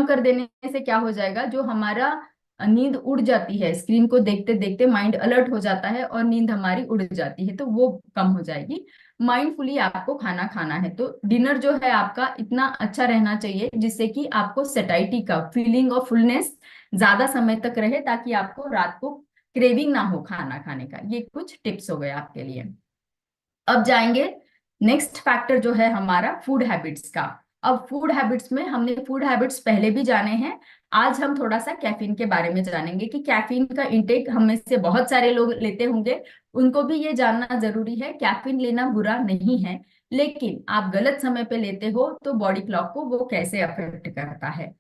कर देने से क्या हो जाएगा, जो हमारा नींद उड़ जाती है, स्क्रीन को देखते देखते माइंड अलर्ट हो जाता है और नींद हमारी उड़ जाती है, तो वो कम हो जाएगी। माइंडफुली आपको खाना खाना है, तो डिनर जो है आपका इतना अच्छा रहना चाहिए जिससे कि आपको सेटाइटी का फीलिंग ऑफ फुलनेस ज्यादा समय तक रहे, ताकि आपको रात को क्रेविंग ना हो खाना खाने का। ये कुछ टिप्स हो गए आपके लिए। अब जाएंगे नेक्स्ट फैक्टर जो है हमारा फूड हैबिट्स का। अब फूड हैबिट्स में हमने फूड हैबिट्स पहले भी जाने हैं, आज हम थोड़ा सा कैफीन के बारे में जानेंगे कि कैफीन का इंटेक हम में से बहुत सारे लोग लेते होंगे, उनको भी ये जानना जरूरी है। कैफीन लेना बुरा नहीं है, लेकिन आप गलत समय पे लेते हो तो बॉडी क्लॉक को वो कैसे अफेक्ट करता है।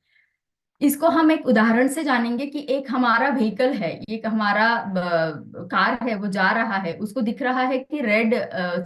इसको हम एक उदाहरण से जानेंगे कि एक हमारा व्हीकल है, एक हमारा कार है, वो जा रहा है, उसको दिख रहा है कि रेड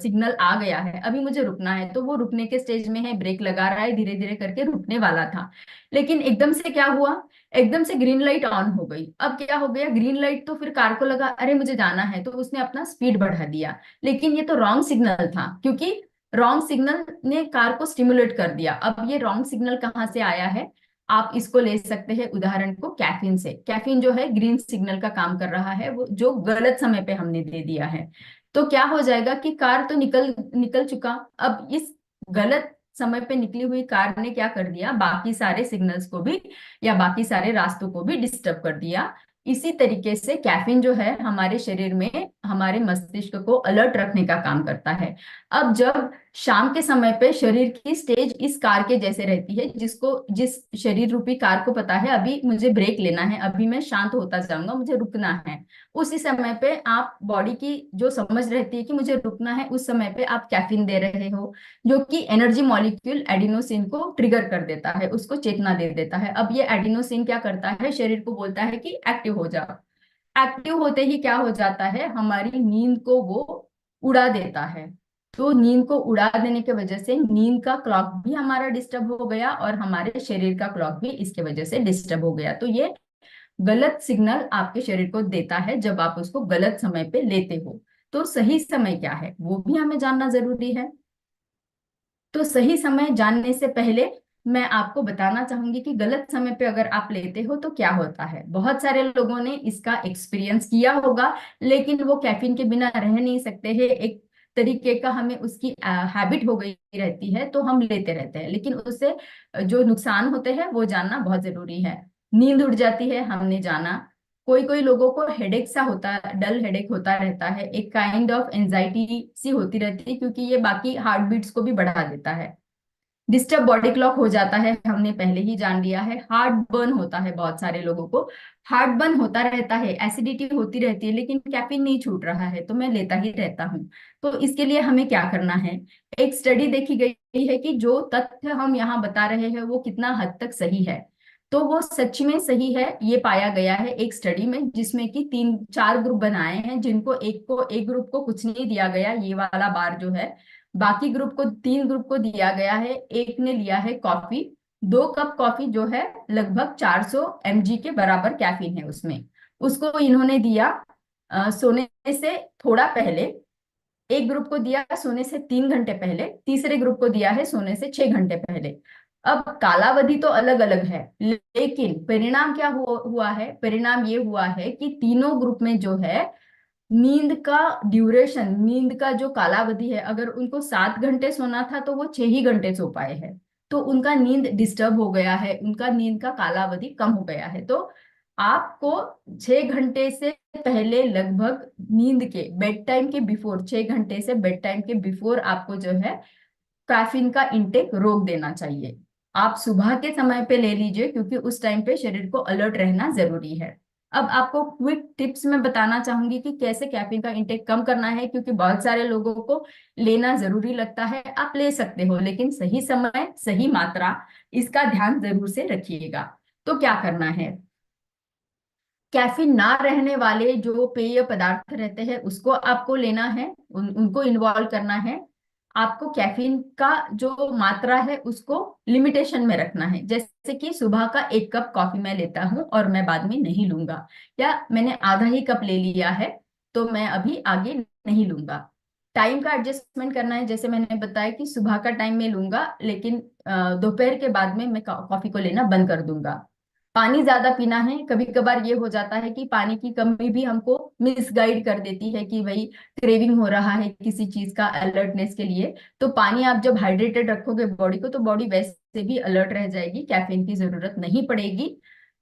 सिग्नल आ गया है, अभी मुझे रुकना है, तो वो रुकने के स्टेज में है, ब्रेक लगा रहा है, धीरे धीरे करके रुकने वाला था, लेकिन एकदम से क्या हुआ, एकदम से ग्रीन लाइट ऑन हो गई। अब क्या हो गया, ग्रीन लाइट तो फिर कार को लगा अरे मुझे जाना है, तो उसने अपना स्पीड बढ़ा दिया, लेकिन ये तो रॉन्ग सिग्नल था, क्योंकि रॉन्ग सिग्नल ने कार को स्टिमुलेट कर दिया। अब ये रॉन्ग सिग्नल कहाँ से आया है, आप इसको ले सकते हैं उदाहरण को कैफीन से। कैफीन जो है ग्रीन सिग्नल का काम कर रहा है, वो जो गलत समय पे हमने दे दिया है। तो क्या हो जाएगा कि कार तो निकल निकल चुका, अब इस गलत समय पे निकली हुई कार ने क्या कर दिया, बाकी सारे सिग्नल्स को भी या बाकी सारे रास्तों को भी डिस्टर्ब कर दिया। इसी तरीके से कैफीन जो है हमारे शरीर में हमारे मस्तिष्क को अलर्ट रखने का काम करता है। अब जब शाम के समय पे शरीर की स्टेज इस कार के जैसे रहती है, जिस शरीर रूपी कार को पता है अभी मुझे ब्रेक लेना है, अभी मैं शांत होता जाऊंगा, मुझे रुकना है, उसी समय पे आप बॉडी की जो समझ रहती है कि मुझे रुकना है, उस समय पे आप कैफीन दे रहे हो, जो कि एनर्जी मॉलिक्यूल एडिनोसिन को ट्रिगर कर देता है, उसको चेतना दे देता है। अब ये एडिनोसिन क्या करता है, शरीर को बोलता है कि एक्टिव हो जाओ। एक्टिव होते ही क्या हो जाता है, हमारी नींद को वो उड़ा देता है। तो नींद को उड़ा देने की वजह से नींद का क्लॉक भी हमारा डिस्टर्ब हो गया और हमारे शरीर का क्लॉक भी इसके वजह से डिस्टर्ब हो गया। तो ये गलत सिग्नल आपके शरीर को देता है जब आप उसको गलत समय पे लेते हो। तो सही समय क्या है वो भी हमें जानना जरूरी है। तो सही समय जानने से पहले मैं आपको बताना चाहूंगी कि गलत समय पे अगर आप लेते हो तो क्या होता है। बहुत सारे लोगों ने इसका एक्सपीरियंस किया होगा, लेकिन वो कैफीन के बिना रह नहीं सकते हैं, एक तरीके का हमें उसकी हैबिट हो गई रहती है, तो हम लेते रहते हैं, लेकिन उससे जो नुकसान होते हैं वो जानना बहुत जरूरी है। नींद उड़ जाती है, हमने जाना। कोई कोई लोगों को हेडेक सा होता, डल हेडेक होता रहता है, एक काइंड ऑफ एंजाइटी सी होती रहती है, क्योंकि ये बाकी हार्ट बीट्स को भी बढ़ा देता है। डिस्टर्ब बॉडी क्लॉक हो जाता है, हमने पहले ही जान लिया है। हार्ट बर्न होता है, बहुत सारे लोगों को हार्ट बर्न होता रहता है, एसिडिटी होती रहती है, लेकिन कैफीन नहीं छूट रहा है, तो मैं लेता ही रहता हूँ। तो इसके लिए हमें क्या करना है, एक स्टडी देखी गई है कि जो तथ्य हम यहाँ बता रहे हैं वो कितना हद तक सही है। तो वो सच में सही है, ये पाया गया है एक स्टडी में, जिसमें कि 3-4 ग्रुप बनाए हैं, जिनको एक ग्रुप को कुछ नहीं दिया गया, ये वाला बार जो है, बाकी ग्रुप को 3 ग्रुप को दिया गया है। एक ने लिया है कॉफी, 2 कप कॉफी जो है लगभग 400 mg के बराबर कैफीन है उसमें, उसको इन्होंने दिया सोने से थोड़ा पहले। एक ग्रुप को दिया सोने से 3 घंटे पहले, तीसरे ग्रुप को दिया है सोने से 6 घंटे पहले। अब कालावधि तो अलग अलग है, लेकिन परिणाम क्या हुआ है, परिणाम ये हुआ है कि तीनों ग्रुप में जो है नींद का ड्यूरेशन, नींद का जो कालावधि है, अगर उनको 7 घंटे सोना था तो वो 6 ही घंटे सो पाए हैं। तो उनका नींद डिस्टर्ब हो गया है, उनका नींद का कालावधि कम हो गया है। तो आपको 6 घंटे से पहले, लगभग नींद के बेड टाइम के बिफोर, 6 घंटे से बेड टाइम के बिफोर आपको जो है कैफीन का इंटेक रोक देना चाहिए। आप सुबह के समय पे ले लीजिए, क्योंकि उस टाइम पे शरीर को अलर्ट रहना जरूरी है। अब आपको क्विक टिप्स में बताना चाहूंगी कि कैसे कैफीन का इंटेक कम करना है, क्योंकि बहुत सारे लोगों को लेना जरूरी लगता है। आप ले सकते हो, लेकिन सही समय, सही मात्रा, इसका ध्यान जरूर से रखिएगा। तो क्या करना है, कैफीन ना रहने वाले जो पेय पदार्थ रहते हैं उसको आपको लेना है, उनको इन्वॉल्व करना है। आपको कैफीन का जो मात्रा है उसको लिमिटेशन में रखना है। जैसे कि सुबह का 1 कप कॉफी मैं लेता हूँ और मैं बाद में नहीं लूंगा, या मैंने आधा ही कप ले लिया है तो मैं अभी आगे नहीं लूंगा। टाइम का एडजस्टमेंट करना है, जैसे मैंने बताया कि सुबह का टाइम में लूंगा, लेकिन दोपहर के बाद में मैं कॉफी को लेना बंद कर दूंगा। पानी ज्यादा पीना है। कभी कभार ये हो जाता है कि पानी की कमी भी हमको मिसगाइड कर देती है कि भाई क्रेविंग हो रहा है किसी चीज का अलर्टनेस के लिए। तो पानी आप जब हाइड्रेटेड रखोगे बॉडी को, तो बॉडी वैसे भी अलर्ट रह जाएगी, कैफीन की जरूरत नहीं पड़ेगी।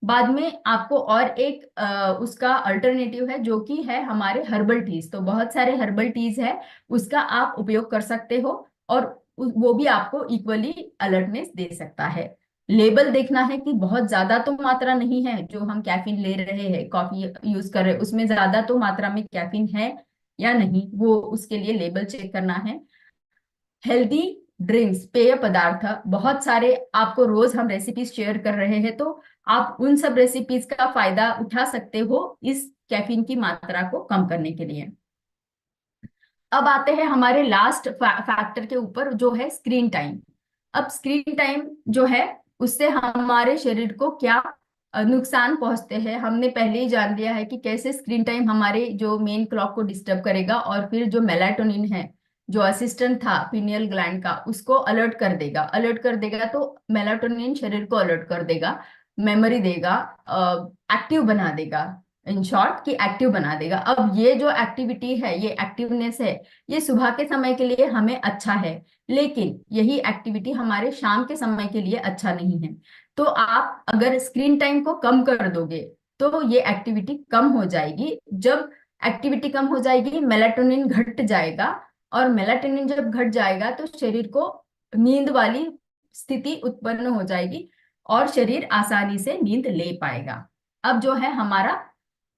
बाद में आपको और एक उसका अल्टरनेटिव है जो कि है हमारे हर्बल टीज। तो बहुत सारे हर्बल टीज है, उसका आप उपयोग कर सकते हो, और वो भी आपको इक्वली अलर्टनेस दे सकता है। लेबल देखना है कि बहुत ज्यादा तो मात्रा नहीं है, जो हम कैफीन ले रहे हैं, कॉफी यूज कर रहे हैं, उसमें ज्यादा तो मात्रा में कैफीन है या नहीं, वो उसके लिए लेबल चेक करना है। हेल्दी ड्रिंक्स, पेय पदार्थ बहुत सारे आपको रोज हम रेसिपीज शेयर कर रहे हैं, तो आप उन सब रेसिपीज का फायदा उठा सकते हो इस कैफीन की मात्रा को कम करने के लिए। अब आते हैं हमारे लास्ट फैक्टर के ऊपर, जो है स्क्रीन टाइम। अब स्क्रीन टाइम जो है उससे हमारे शरीर को क्या नुकसान पहुंचते हैं, हमने पहले ही जान लिया है कि कैसे स्क्रीन टाइम हमारे जो मेन क्लॉक को डिस्टर्ब करेगा, और फिर जो मेलाटोनिन है, जो असिस्टेंट था पीनियल ग्लैंड का, उसको अलर्ट कर देगा। अलर्ट कर देगा तो मेलाटोनिन शरीर को अलर्ट कर देगा, मेमोरी देगा, एक्टिव बना देगा। इन शॉर्ट कि एक्टिव बना देगा। अब ये जो एक्टिविटी है, ये एक्टिवनेस है, ये सुबह के समय के लिए हमें अच्छा है, लेकिन यही एक्टिविटी हमारे शाम के समय के लिए अच्छा नहीं है। तो आप अगर स्क्रीन टाइम को कम कर दोगे तो ये एक्टिविटी कम हो जाएगी। जब एक्टिविटी कम हो जाएगी, मेलाटोनिन घट जाएगा, और मेलाटोनिन जब घट जाएगा तो शरीर को नींद वाली स्थिति उत्पन्न हो जाएगी, और शरीर आसानी से नींद ले पाएगा। अब जो है हमारा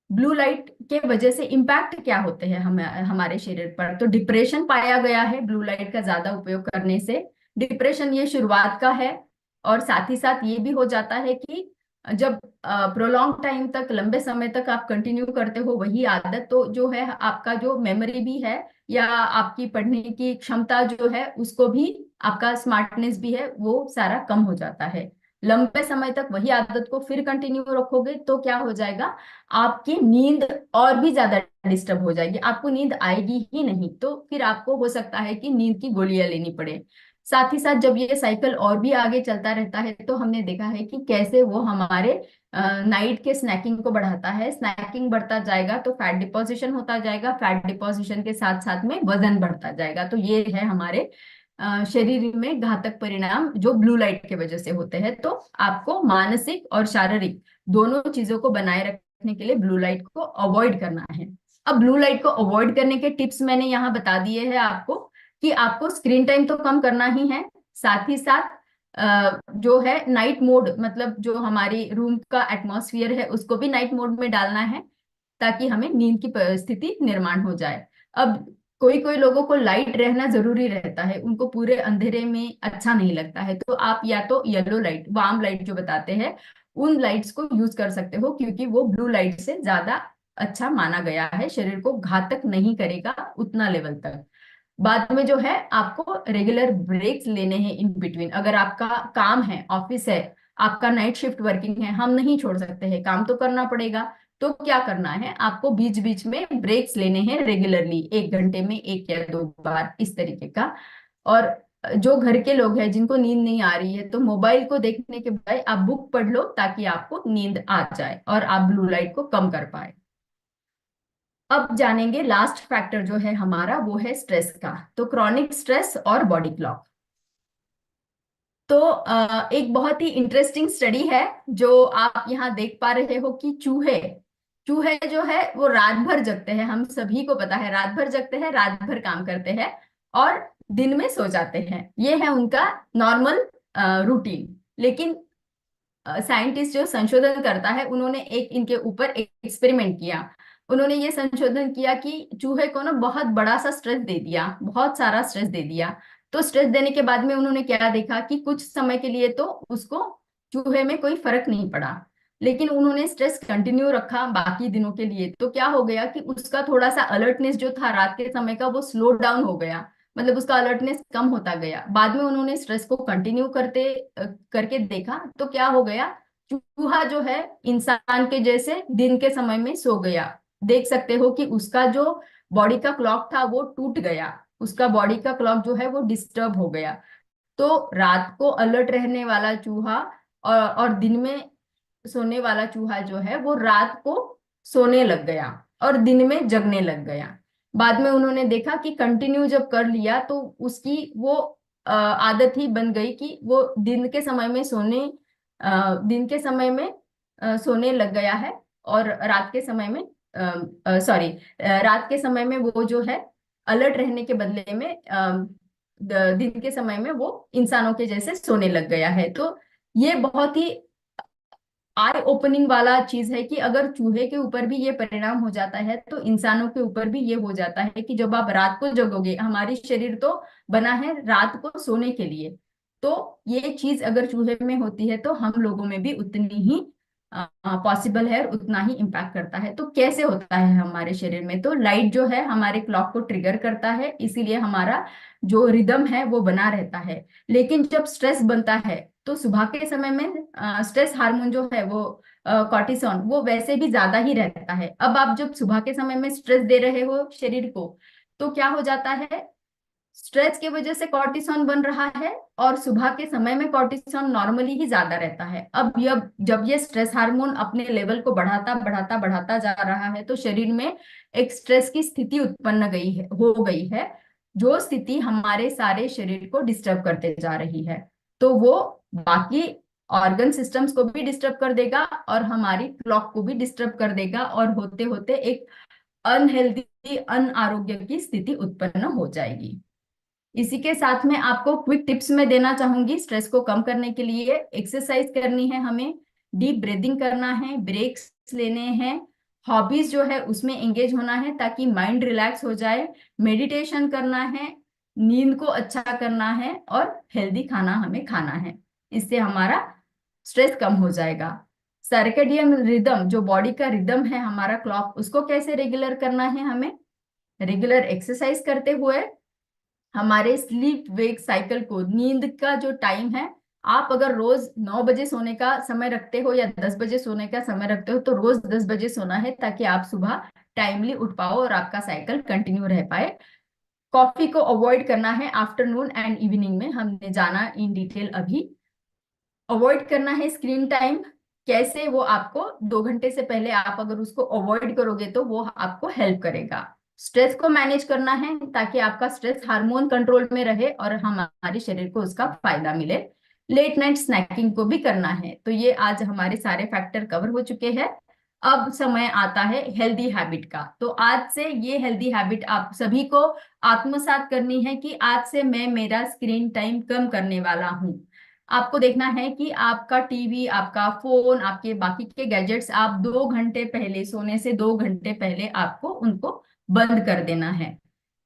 ब्लू लाइट के वजह से इम्पैक्ट क्या होते हैं हमारे शरीर पर, तो डिप्रेशन पाया गया है ब्लू लाइट का ज्यादा उपयोग करने से। डिप्रेशन ये शुरुआत का है, और साथ ही साथ ये भी हो जाता है कि जब प्रोलॉन्ग टाइम तक, लंबे समय तक आप कंटिन्यू करते हो वही आदत, तो जो है आपका जो मेमोरी भी है, या आपकी पढ़ने की क्षमता जो है उसको भी, आपका स्मार्टनेस भी है, वो सारा कम हो जाता है। लंबे समय तक वही आदत को फिर कंटिन्यू रखोगे तो क्या हो जाएगा, आपकी नींद और भी ज्यादा डिस्टर्ब हो जाएगी, आपको नींद आएगी ही नहीं, तो फिर आपको हो सकता है कि नींद की गोलियां लेनी पड़े। साथ ही साथ जब ये साइकिल और भी आगे चलता रहता है, तो हमने देखा है कि कैसे वो हमारे नाइट के स्नैकिंग को बढ़ाता है। स्नैकिंग बढ़ता जाएगा तो फैट डिपोजिशन होता जाएगा, फैट डिपोजिशन के साथ साथ में वजन बढ़ता जाएगा। तो ये है हमारे शरीर में घातक परिणाम जो ब्लू लाइट के वजह से होते हैं। तो आपको मानसिक और शारीरिक दोनों चीजों को बनाए रखने के लिए ब्लू लाइट को अवॉइड करना है। अब ब्लू लाइट को अवॉइड करने के टिप्स मैंने यहाँ बता दिए हैं आपको, कि आपको स्क्रीन टाइम तो कम करना ही है, साथ ही साथ जो है नाइट मोड, मतलब जो हमारी रूम का एटमॉस्फेयर है उसको भी नाइट मोड में डालना है, ताकि हमें नींद की परिस्थिति निर्माण हो जाए। अब कोई कोई लोगों को लाइट रहना जरूरी रहता है, उनको पूरे अंधेरे में अच्छा नहीं लगता है, तो आप या तो येलो लाइट, वार्म लाइट जो बताते हैं, उन लाइट्स को यूज कर सकते हो, क्योंकि वो ब्लू लाइट से ज्यादा अच्छा माना गया है, शरीर को घातक नहीं करेगा उतना लेवल तक। बाद में जो है आपको रेगुलर ब्रेक्स लेने हैं इन बिटवीन। अगर आपका काम है, ऑफिस है, आपका नाइट शिफ्ट वर्किंग है, हम नहीं छोड़ सकते हैं, काम तो करना पड़ेगा, तो क्या करना है, आपको बीच बीच में ब्रेक्स लेने हैं रेगुलरली, 1 घंटे में 1 या 2 बार इस तरीके का। और जो घर के लोग हैं जिनको नींद नहीं आ रही है, तो मोबाइल को देखने के बजाय आप बुक पढ़ लो, ताकि आपको नींद आ जाए और आप ब्लू लाइट को कम कर पाए। अब जानेंगे लास्ट फैक्टर जो है हमारा, वो है स्ट्रेस का। तो क्रॉनिक स्ट्रेस और बॉडी क्लॉक। तो एक बहुत ही इंटरेस्टिंग स्टडी है जो आप यहाँ देख पा रहे हो कि चूहे चूहे जो है वो रात भर जगते हैं, हम सभी को पता है, रात भर जगते हैं, रात भर काम करते हैं, और दिन में सो जाते हैं। ये है उनका नॉर्मल रूटीन। लेकिन साइंटिस्ट जो संशोधन करता है, उन्होंने एक इनके ऊपर एक एक्सपेरिमेंट किया। उन्होंने ये संशोधन किया कि चूहे को ना बहुत बड़ा सा स्ट्रेस दे दिया, बहुत सारा स्ट्रेस दे दिया। तो स्ट्रेस देने के बाद में उन्होंने क्या देखा कि कुछ समय के लिए तो उसको, चूहे में कोई फर्क नहीं पड़ा, लेकिन उन्होंने स्ट्रेस कंटिन्यू रखा बाकी दिनों के लिए, तो क्या हो गया कि उसका थोड़ा सा अलर्टनेस जो था रात के समय का, वो स्लो डाउन हो गया। मतलब उसका अलर्टनेस कम होता गया। बाद में उन्होंने स्ट्रेस को कंटिन्यू करके देखा तो क्या हो गया, चूहा जो है इंसान के जैसे दिन के समय में सो गया। देख सकते हो कि उसका जो बॉडी का क्लॉक था वो टूट गया, उसका बॉडी का क्लॉक जो है वो डिस्टर्ब हो गया। तो रात को अलर्ट रहने वाला चूहा और दिन में सोने वाला चूहा जो है वो रात को सोने लग गया और दिन में जगने लग गया। बाद में उन्होंने देखा कि कंटिन्यू जब कर लिया तो उसकी वो आदत ही बन गई कि वो दिन के समय में सोने लग गया है, और रात के समय में सॉरी रात के समय में वो जो है अलर्ट रहने के बदले में दिन के समय में वो इंसानों के जैसे सोने लग गया है। तो ये बहुत ही आई ओपनिंग वाला चीज है कि अगर चूहे के ऊपर भी ये परिणाम हो जाता है तो इंसानों के ऊपर भी ये हो जाता है कि जब आप रात को जगोगे, हमारी शरीर तो बना है रात को सोने के लिए, तो ये चीज अगर चूहे में होती है तो हम लोगों में भी उतनी ही पॉसिबल है और उतना ही इम्पैक्ट करता है। तो कैसे होता है हमारे शरीर में, तो लाइट जो है हमारे क्लॉक को ट्रिगर करता है, इसीलिए हमारा जो रिदम है वो बना रहता है। लेकिन जब स्ट्रेस बनता है तो सुबह के समय में स्ट्रेस हार्मोन जो है वो कॉर्टिसोन वो वैसे भी ज्यादा ही रहता है। अब आप जब सुबह के समय में स्ट्रेस दे रहे हो शरीर को, तो क्या हो जाता है, स्ट्रेस की वजह से कॉर्टिसोन बन रहा है और सुबह के समय में कॉर्टिसोन नॉर्मली ही ज्यादा रहता है। अब जब ये स्ट्रेस हार्मोन अपने लेवल को बढ़ाता बढ़ाता बढ़ाता जा रहा है तो शरीर में एक स्ट्रेस की स्थिति उत्पन्न हो गई है, जो स्थिति हमारे सारे शरीर को डिस्टर्ब करते जा रही है। तो वो बाकी ऑर्गन सिस्टम्स को भी डिस्टर्ब कर देगा और हमारी क्लॉक को भी डिस्टर्ब कर देगा, और होते होते एक अनहेल्दी अनारोग्य की स्थिति उत्पन्न हो जाएगी। इसी के साथ में आपको क्विक टिप्स में देना चाहूंगी स्ट्रेस को कम करने के लिए। एक्सरसाइज करनी है हमें, डीप ब्रीदिंग करना है, ब्रेक्स लेने हैं, हॉबीज जो है उसमें एंगेज होना है ताकि माइंड रिलैक्स हो जाए, मेडिटेशन करना है, नींद को अच्छा करना है और हेल्दी खाना हमें खाना है। इससे हमारा स्ट्रेस कम हो जाएगा। सर्केडियन रिदम, जो बॉडी का रिदम है हमारा क्लॉक, उसको कैसे रेगुलर करना है हमें, रेगुलर एक्सरसाइज करते हुए हमारे स्लीप वेक साइकिल को, नींद का जो टाइम है, आप अगर रोज 9 बजे सोने का समय रखते हो या 10 बजे सोने का समय रखते हो तो रोज 10 बजे सोना है ताकि आप सुबह टाइमली उठ पाओ और आपका साइकिल कंटिन्यू रह पाए। कॉफी को अवॉइड करना है आफ्टरनून एंड इवनिंग में, हमने जाना इन डिटेल अभी। अवॉइड करना है स्क्रीन टाइम, कैसे वो आपको 2 घंटे से पहले आप अगर उसको अवॉइड करोगे तो वो आपको हेल्प करेगा। स्ट्रेस को मैनेज करना है ताकि आपका स्ट्रेस हार्मोन कंट्रोल में रहे और हमारे शरीर को उसका फायदा मिले। लेट नाइट स्नैकिंग को भी करना है। तो ये आज हमारे सारे फैक्टर कवर हो चुके हैं। अब समय आता है हेल्दी हैबिट का। तो आज से ये हेल्दी हैबिट आप सभी को आत्मसात करनी है कि आज से मैं मेरा स्क्रीन टाइम कम करने वाला हूँ। आपको देखना है कि आपका टीवी, आपका फोन, आपके बाकी के गैजेट्स आप 2 घंटे पहले, सोने से 2 घंटे पहले आपको उनको बंद कर देना है।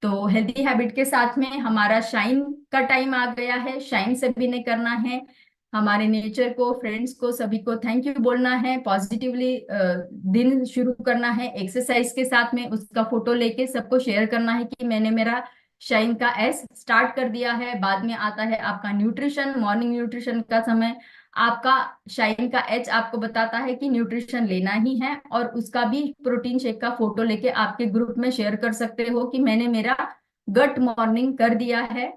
तो हेल्दी हैबिट के साथ में हमारा शाइन का टाइम आ गया है, शाइन सभी ने करना है। हमारे नेचर को, फ्रेंड्स को, सभी को थैंक यू बोलना है, पॉजिटिवली दिन शुरू करना है। एक्सरसाइज के साथ में उसका फोटो लेके सबको शेयर करना है कि मैंने मेरा शाइन का एस स्टार्ट कर दिया है। बाद में आता है आपका न्यूट्रिशन, मॉर्निंग न्यूट्रिशन का समय। आपका शाइन का एच आपको बताता है कि न्यूट्रिशन लेना ही है, और उसका भी प्रोटीन शेक का फोटो लेके आपके ग्रुप में शेयर कर सकते हो कि मैंने मेरा गट मॉर्निंग कर दिया है।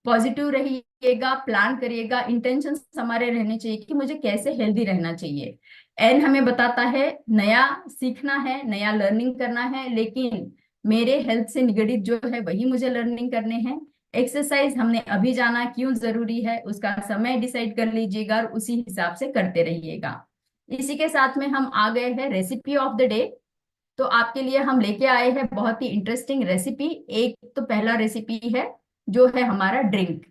पॉजिटिव रहिएगा, प्लान करिएगा, इंटेंशन हमारे रहने चाहिए कि मुझे कैसे हेल्दी रहना चाहिए। एन हमें बताता है नया सीखना है, नया लर्निंग करना है, लेकिन मेरे हेल्थ से निगड़ित जो है वही मुझे लर्निंग करने हैं। एक्सरसाइज हमने अभी जाना क्यों जरूरी है, उसका समय डिसाइड कर लीजिएगा और उसी हिसाब से करते रहिएगा। इसी के साथ में हम आ गए हैं रेसिपी ऑफ द डे। तो आपके लिए हम लेके आए हैं बहुत ही इंटरेस्टिंग रेसिपी। एक तो पहला रेसिपी है जो है हमारा ड्रिंक।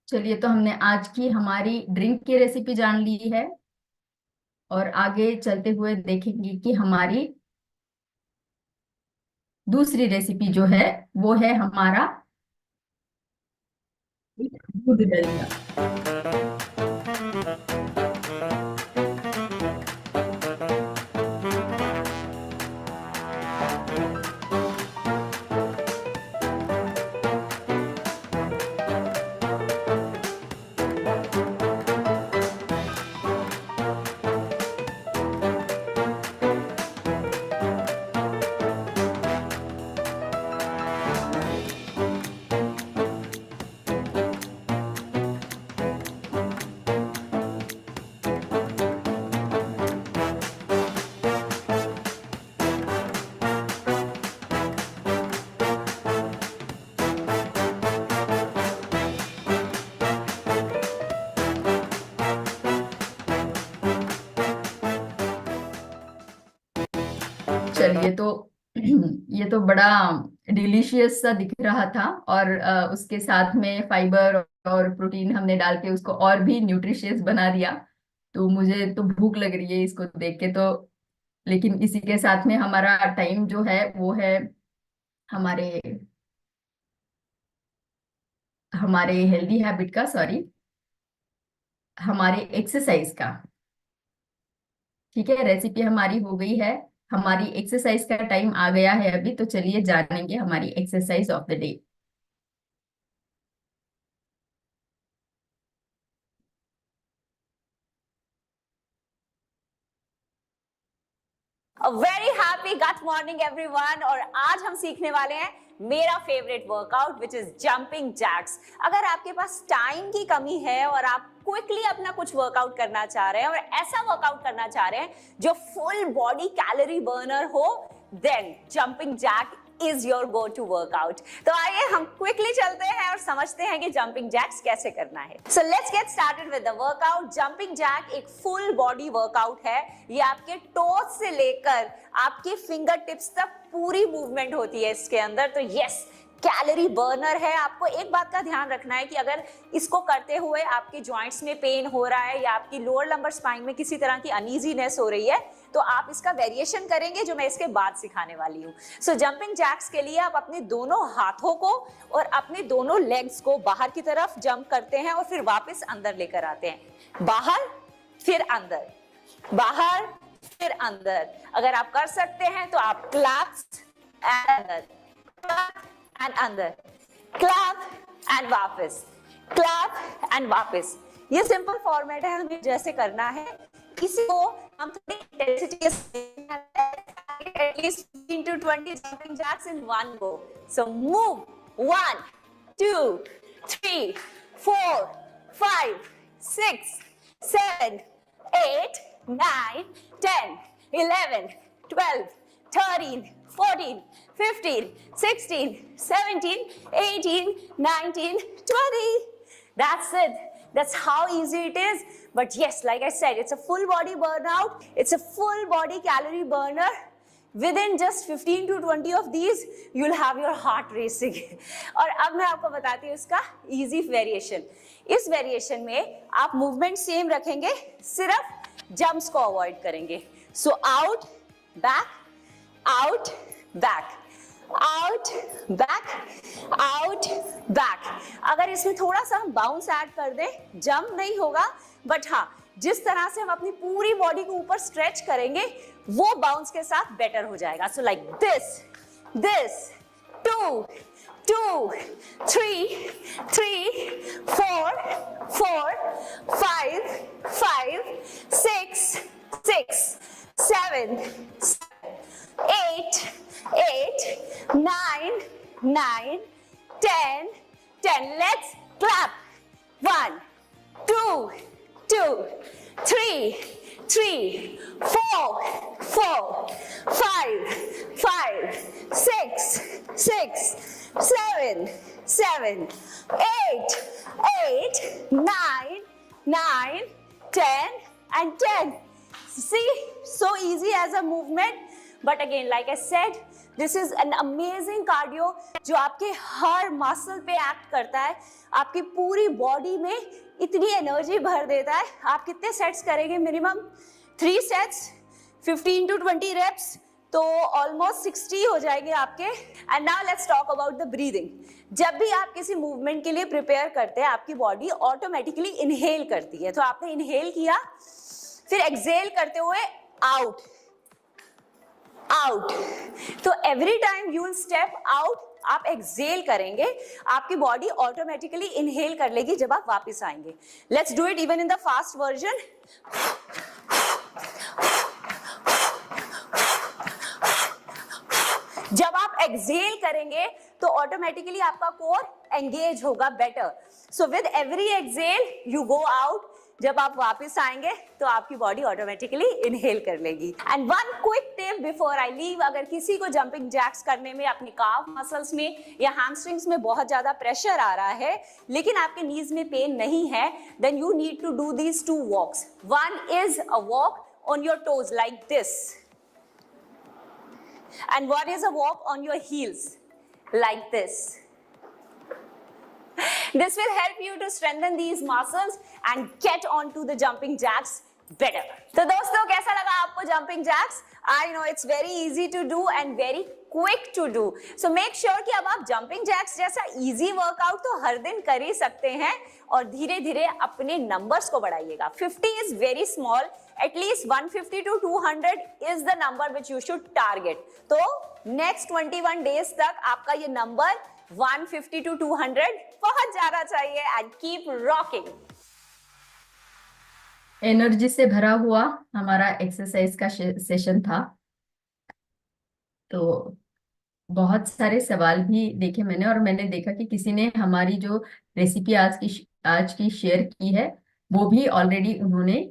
चलिए, तो हमने आज की हमारी ड्रिंक की रेसिपी जान ली है और आगे चलते हुए देखेंगे कि हमारी दूसरी रेसिपी जो है वो है हमारा दूध दलिया। चलिए, तो ये तो बड़ा डिलीशियस सा दिख रहा था और उसके साथ में फाइबर और प्रोटीन हमने डाल के उसको और भी न्यूट्रिशियस बना दिया। तो मुझे तो भूख लग रही है इसको देख के तो। लेकिन इसी के साथ में हमारा टाइम जो है वो है हमारे हमारे हेल्दी हैबिट का, सॉरी, हमारे एक्सरसाइज का। ठीक है, रेसिपी हमारी हो गई है। हमारी एक्सरसाइज का टाइम आ गया है अभी, तो चलिए जानेंगे हमारी exercise of the day. Very happy good morning everyone. और आज हम सीखने वाले हैं मेरा favourite workout which is jumping jacks. अगर आपके पास टाइम की कमी है और आप क्विकली अपना कुछ वर्कआउट करना चाह रहे हैं और ऐसा वर्कआउट करना चाह रहे हैं जो फुल बॉडी कैलोरी बर्नर हो, then jumping jack is your go to workout. तो आइए हम क्विकली चलते हैं और समझते हैं कि जंपिंग जैक्स कैसे करना है। So let's get started with the workout. Jumping jack एक फुल बॉडी वर्कआउट है। ये आपके टोज से लेकर आपके फिंगर टिप्स तक पूरी मूवमेंट होती है इसके अंदर। तो यस, कैलोरी बर्नर है। आपको एक बात का ध्यान रखना है कि अगर इसको करते हुए आपके जॉइंट्स में पेन हो रहा है या आपकी लोअर लंबर स्पाइन में किसी तरह की अनईजीनेस हो रही है, तो आप इसका वेरिएशन करेंगे जो मैं इसके बाद सिखाने वाली हूँ। सो जंपिंग जैक्स के लिए आप अपने दोनों हाथों को और अपने दोनों लेग्स को बाहर की तरफ जंप करते हैं और फिर वापस अंदर लेकर आते हैं। बाहर फिर अंदर, बाहर फिर अंदर। अगर आप कर सकते हैं तो आप क्लैप्स एंड अंदर, क्लैप एंड अंदर, क्लैप एंड वापस, क्लैप एंड वापस। ये सिंपल फॉर्मेट है, हमें जैसे करना है। इसी को हम थोड़ी इंटेंसिटी से at least 15 to 20 jumping jacks in one go. So move 1, 2, 3, 4, 5, 6, 7, 8, 9, 10, 11, 12, 13, 14, 15, 16, 17, 18, 19, 20. That's it. That's how easy it is. But yes, like I said, it's a full body burnout. It's a full body calorie burner. Within just 15 to 20 of these, you'll have your heart racing. और अब मैं आपको बताती हूँ इसका easy variation. इस variation में आप movement same रखेंगे, सिर्फ jumps को avoid करेंगे. So out, back, out, back, out, back, out, back. अगर इसमें थोड़ा सा हम बाउंस ऐड कर दें, जंप नहीं होगा, बट हाँ, जिस तरह से हम अपनी पूरी बॉडी को ऊपर स्ट्रेच करेंगे वो बाउंस के साथ बेटर हो जाएगा। So like this, this, 2, 2, 3, 3, 4, 4, 5, 5, 6, 6, 7, 8, 8, 9, 9, 10, 10. Let's clap. 1, 2, 2, 3, 3, 4, 4, 5, 5, 6, 6, 7, 7, 8, 8, 9, 9, 10, and 10. See, so easy as a movement. But again, like I said, this is an amazing cardio जो आपके हर मसल पे एक्ट करता है, आपकी पूरी बॉडी में इतनी एनर्जी भर देता है। आप कितने सेट्स करेंगे? मिनिमम 3 सेट्स, 15 to 20 reps, तो ऑलमोस्ट 60 हो जाएंगे आपके। And now let's talk about the breathing. जब भी आप किसी मूवमेंट के लिए प्रिपेयर करते हैं, आपकी बॉडी ऑटोमेटिकली इनहेल करती है। तो आपने इनहेल किया, फिर एक्सहेल करते हुए आउट आउट। तो every time you will step out, आप एक्सहेल करेंगे, आपकी बॉडी ऑटोमेटिकली इनहेल कर लेगी जब आप वापस आएंगे। Let's do it even in the fast version. जब आप एक्सहेल करेंगे तो ऑटोमेटिकली आपका कोर एंगेज होगा better. So with every exhale you go out, जब आप वापस आएंगे तो आपकी बॉडी ऑटोमेटिकली इनहेल कर लेगी। And one quick tip before I leave, अगर किसी को जंपिंग जैक्स करने में अपनी काफ मसल्स में या हैमस्ट्रिंग्स में बहुत ज्यादा प्रेशर आ रहा है लेकिन आपके नीज में पेन नहीं है, then you need to do these 2 walks. One is a walk on your toes like this, and what is a walk on your heels like this. This will help you to strengthen these muscles and get on to the jumping jacks better. तो दोस्तों, कैसा लगा आपको jumping jacks? I know it's very easy to do and very quick to do. So make sure कि अब आप jumping jacks जैसा easy workout तो हर दिन कर ही सकते हैं और धीरे धीरे अपने numbers को बढ़ाइएगा। 50 is very small. At least 150 to 200 is the number which you should target. तो next 21 days तक आपका ये number 150 to 200 पहुंच जाना चाहिए and keep rocking. एनर्जी से भरा हुआ हमारा एक्सरसाइज का सेशन था। तो बहुत सारे सवाल भी देखे मैंने, और मैंने देखा कि किसी ने हमारी जो रेसिपी आज की शेयर की है वो भी ऑलरेडी उन्होंने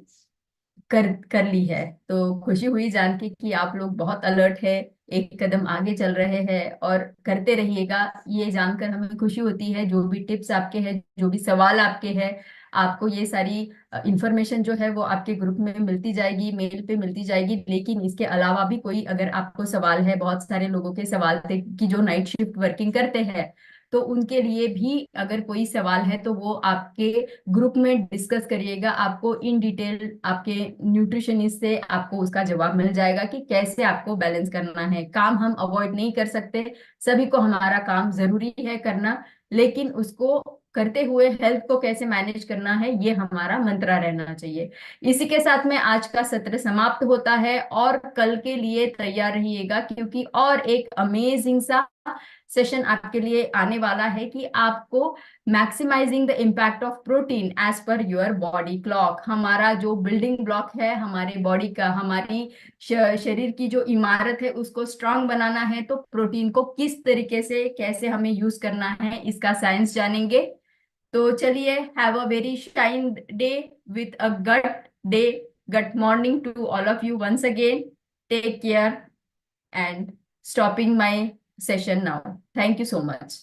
कर ली है। तो खुशी हुई जान के कि आप लोग बहुत अलर्ट है, एक कदम आगे चल रहे हैं और करते रहिएगा। ये जानकर हमें खुशी होती है। जो भी टिप्स आपके हैं, जो भी सवाल आपके हैं, आपको ये सारी इंफॉर्मेशन जो है वो आपके ग्रुप में मिलती जाएगी, मेल पे मिलती जाएगी। लेकिन इसके अलावा भी कोई अगर आपको सवाल है, बहुत सारे लोगों के सवाल थे कि जो नाइट शिफ्ट वर्किंग करते हैं, तो उनके लिए भी अगर कोई सवाल है तो वो आपके ग्रुप में डिस्कस करिएगा। आपको इन डिटेल आपके न्यूट्रिशनिस्ट से आपको उसका जवाब मिल जाएगा कि कैसे आपको बैलेंस करना है। काम हम अवॉइड नहीं कर सकते, सभी को हमारा काम जरूरी है करना, लेकिन उसको करते हुए हेल्थ को कैसे मैनेज करना है ये हमारा मंत्र रहना चाहिए। इसी के साथ में आज का सत्र समाप्त होता है और कल के लिए तैयार रहिएगा, क्योंकि और एक अमेजिंग सा सेशन आपके लिए आने वाला है कि आपको maximising the impact of protein as per your body clock. हमारा जो बिल्डिंग ब्लॉक है हमारे बॉडी का, हमारी शरीर की जो इमारत है उसको स्ट्रांग बनाना है, तो प्रोटीन को किस तरीके से कैसे हमें यूज करना है इसका साइंस जानेंगे। तो चलिए, have a very shine day with a gut morning to all of you once again. Take care and stopping my session now. Thank you so much.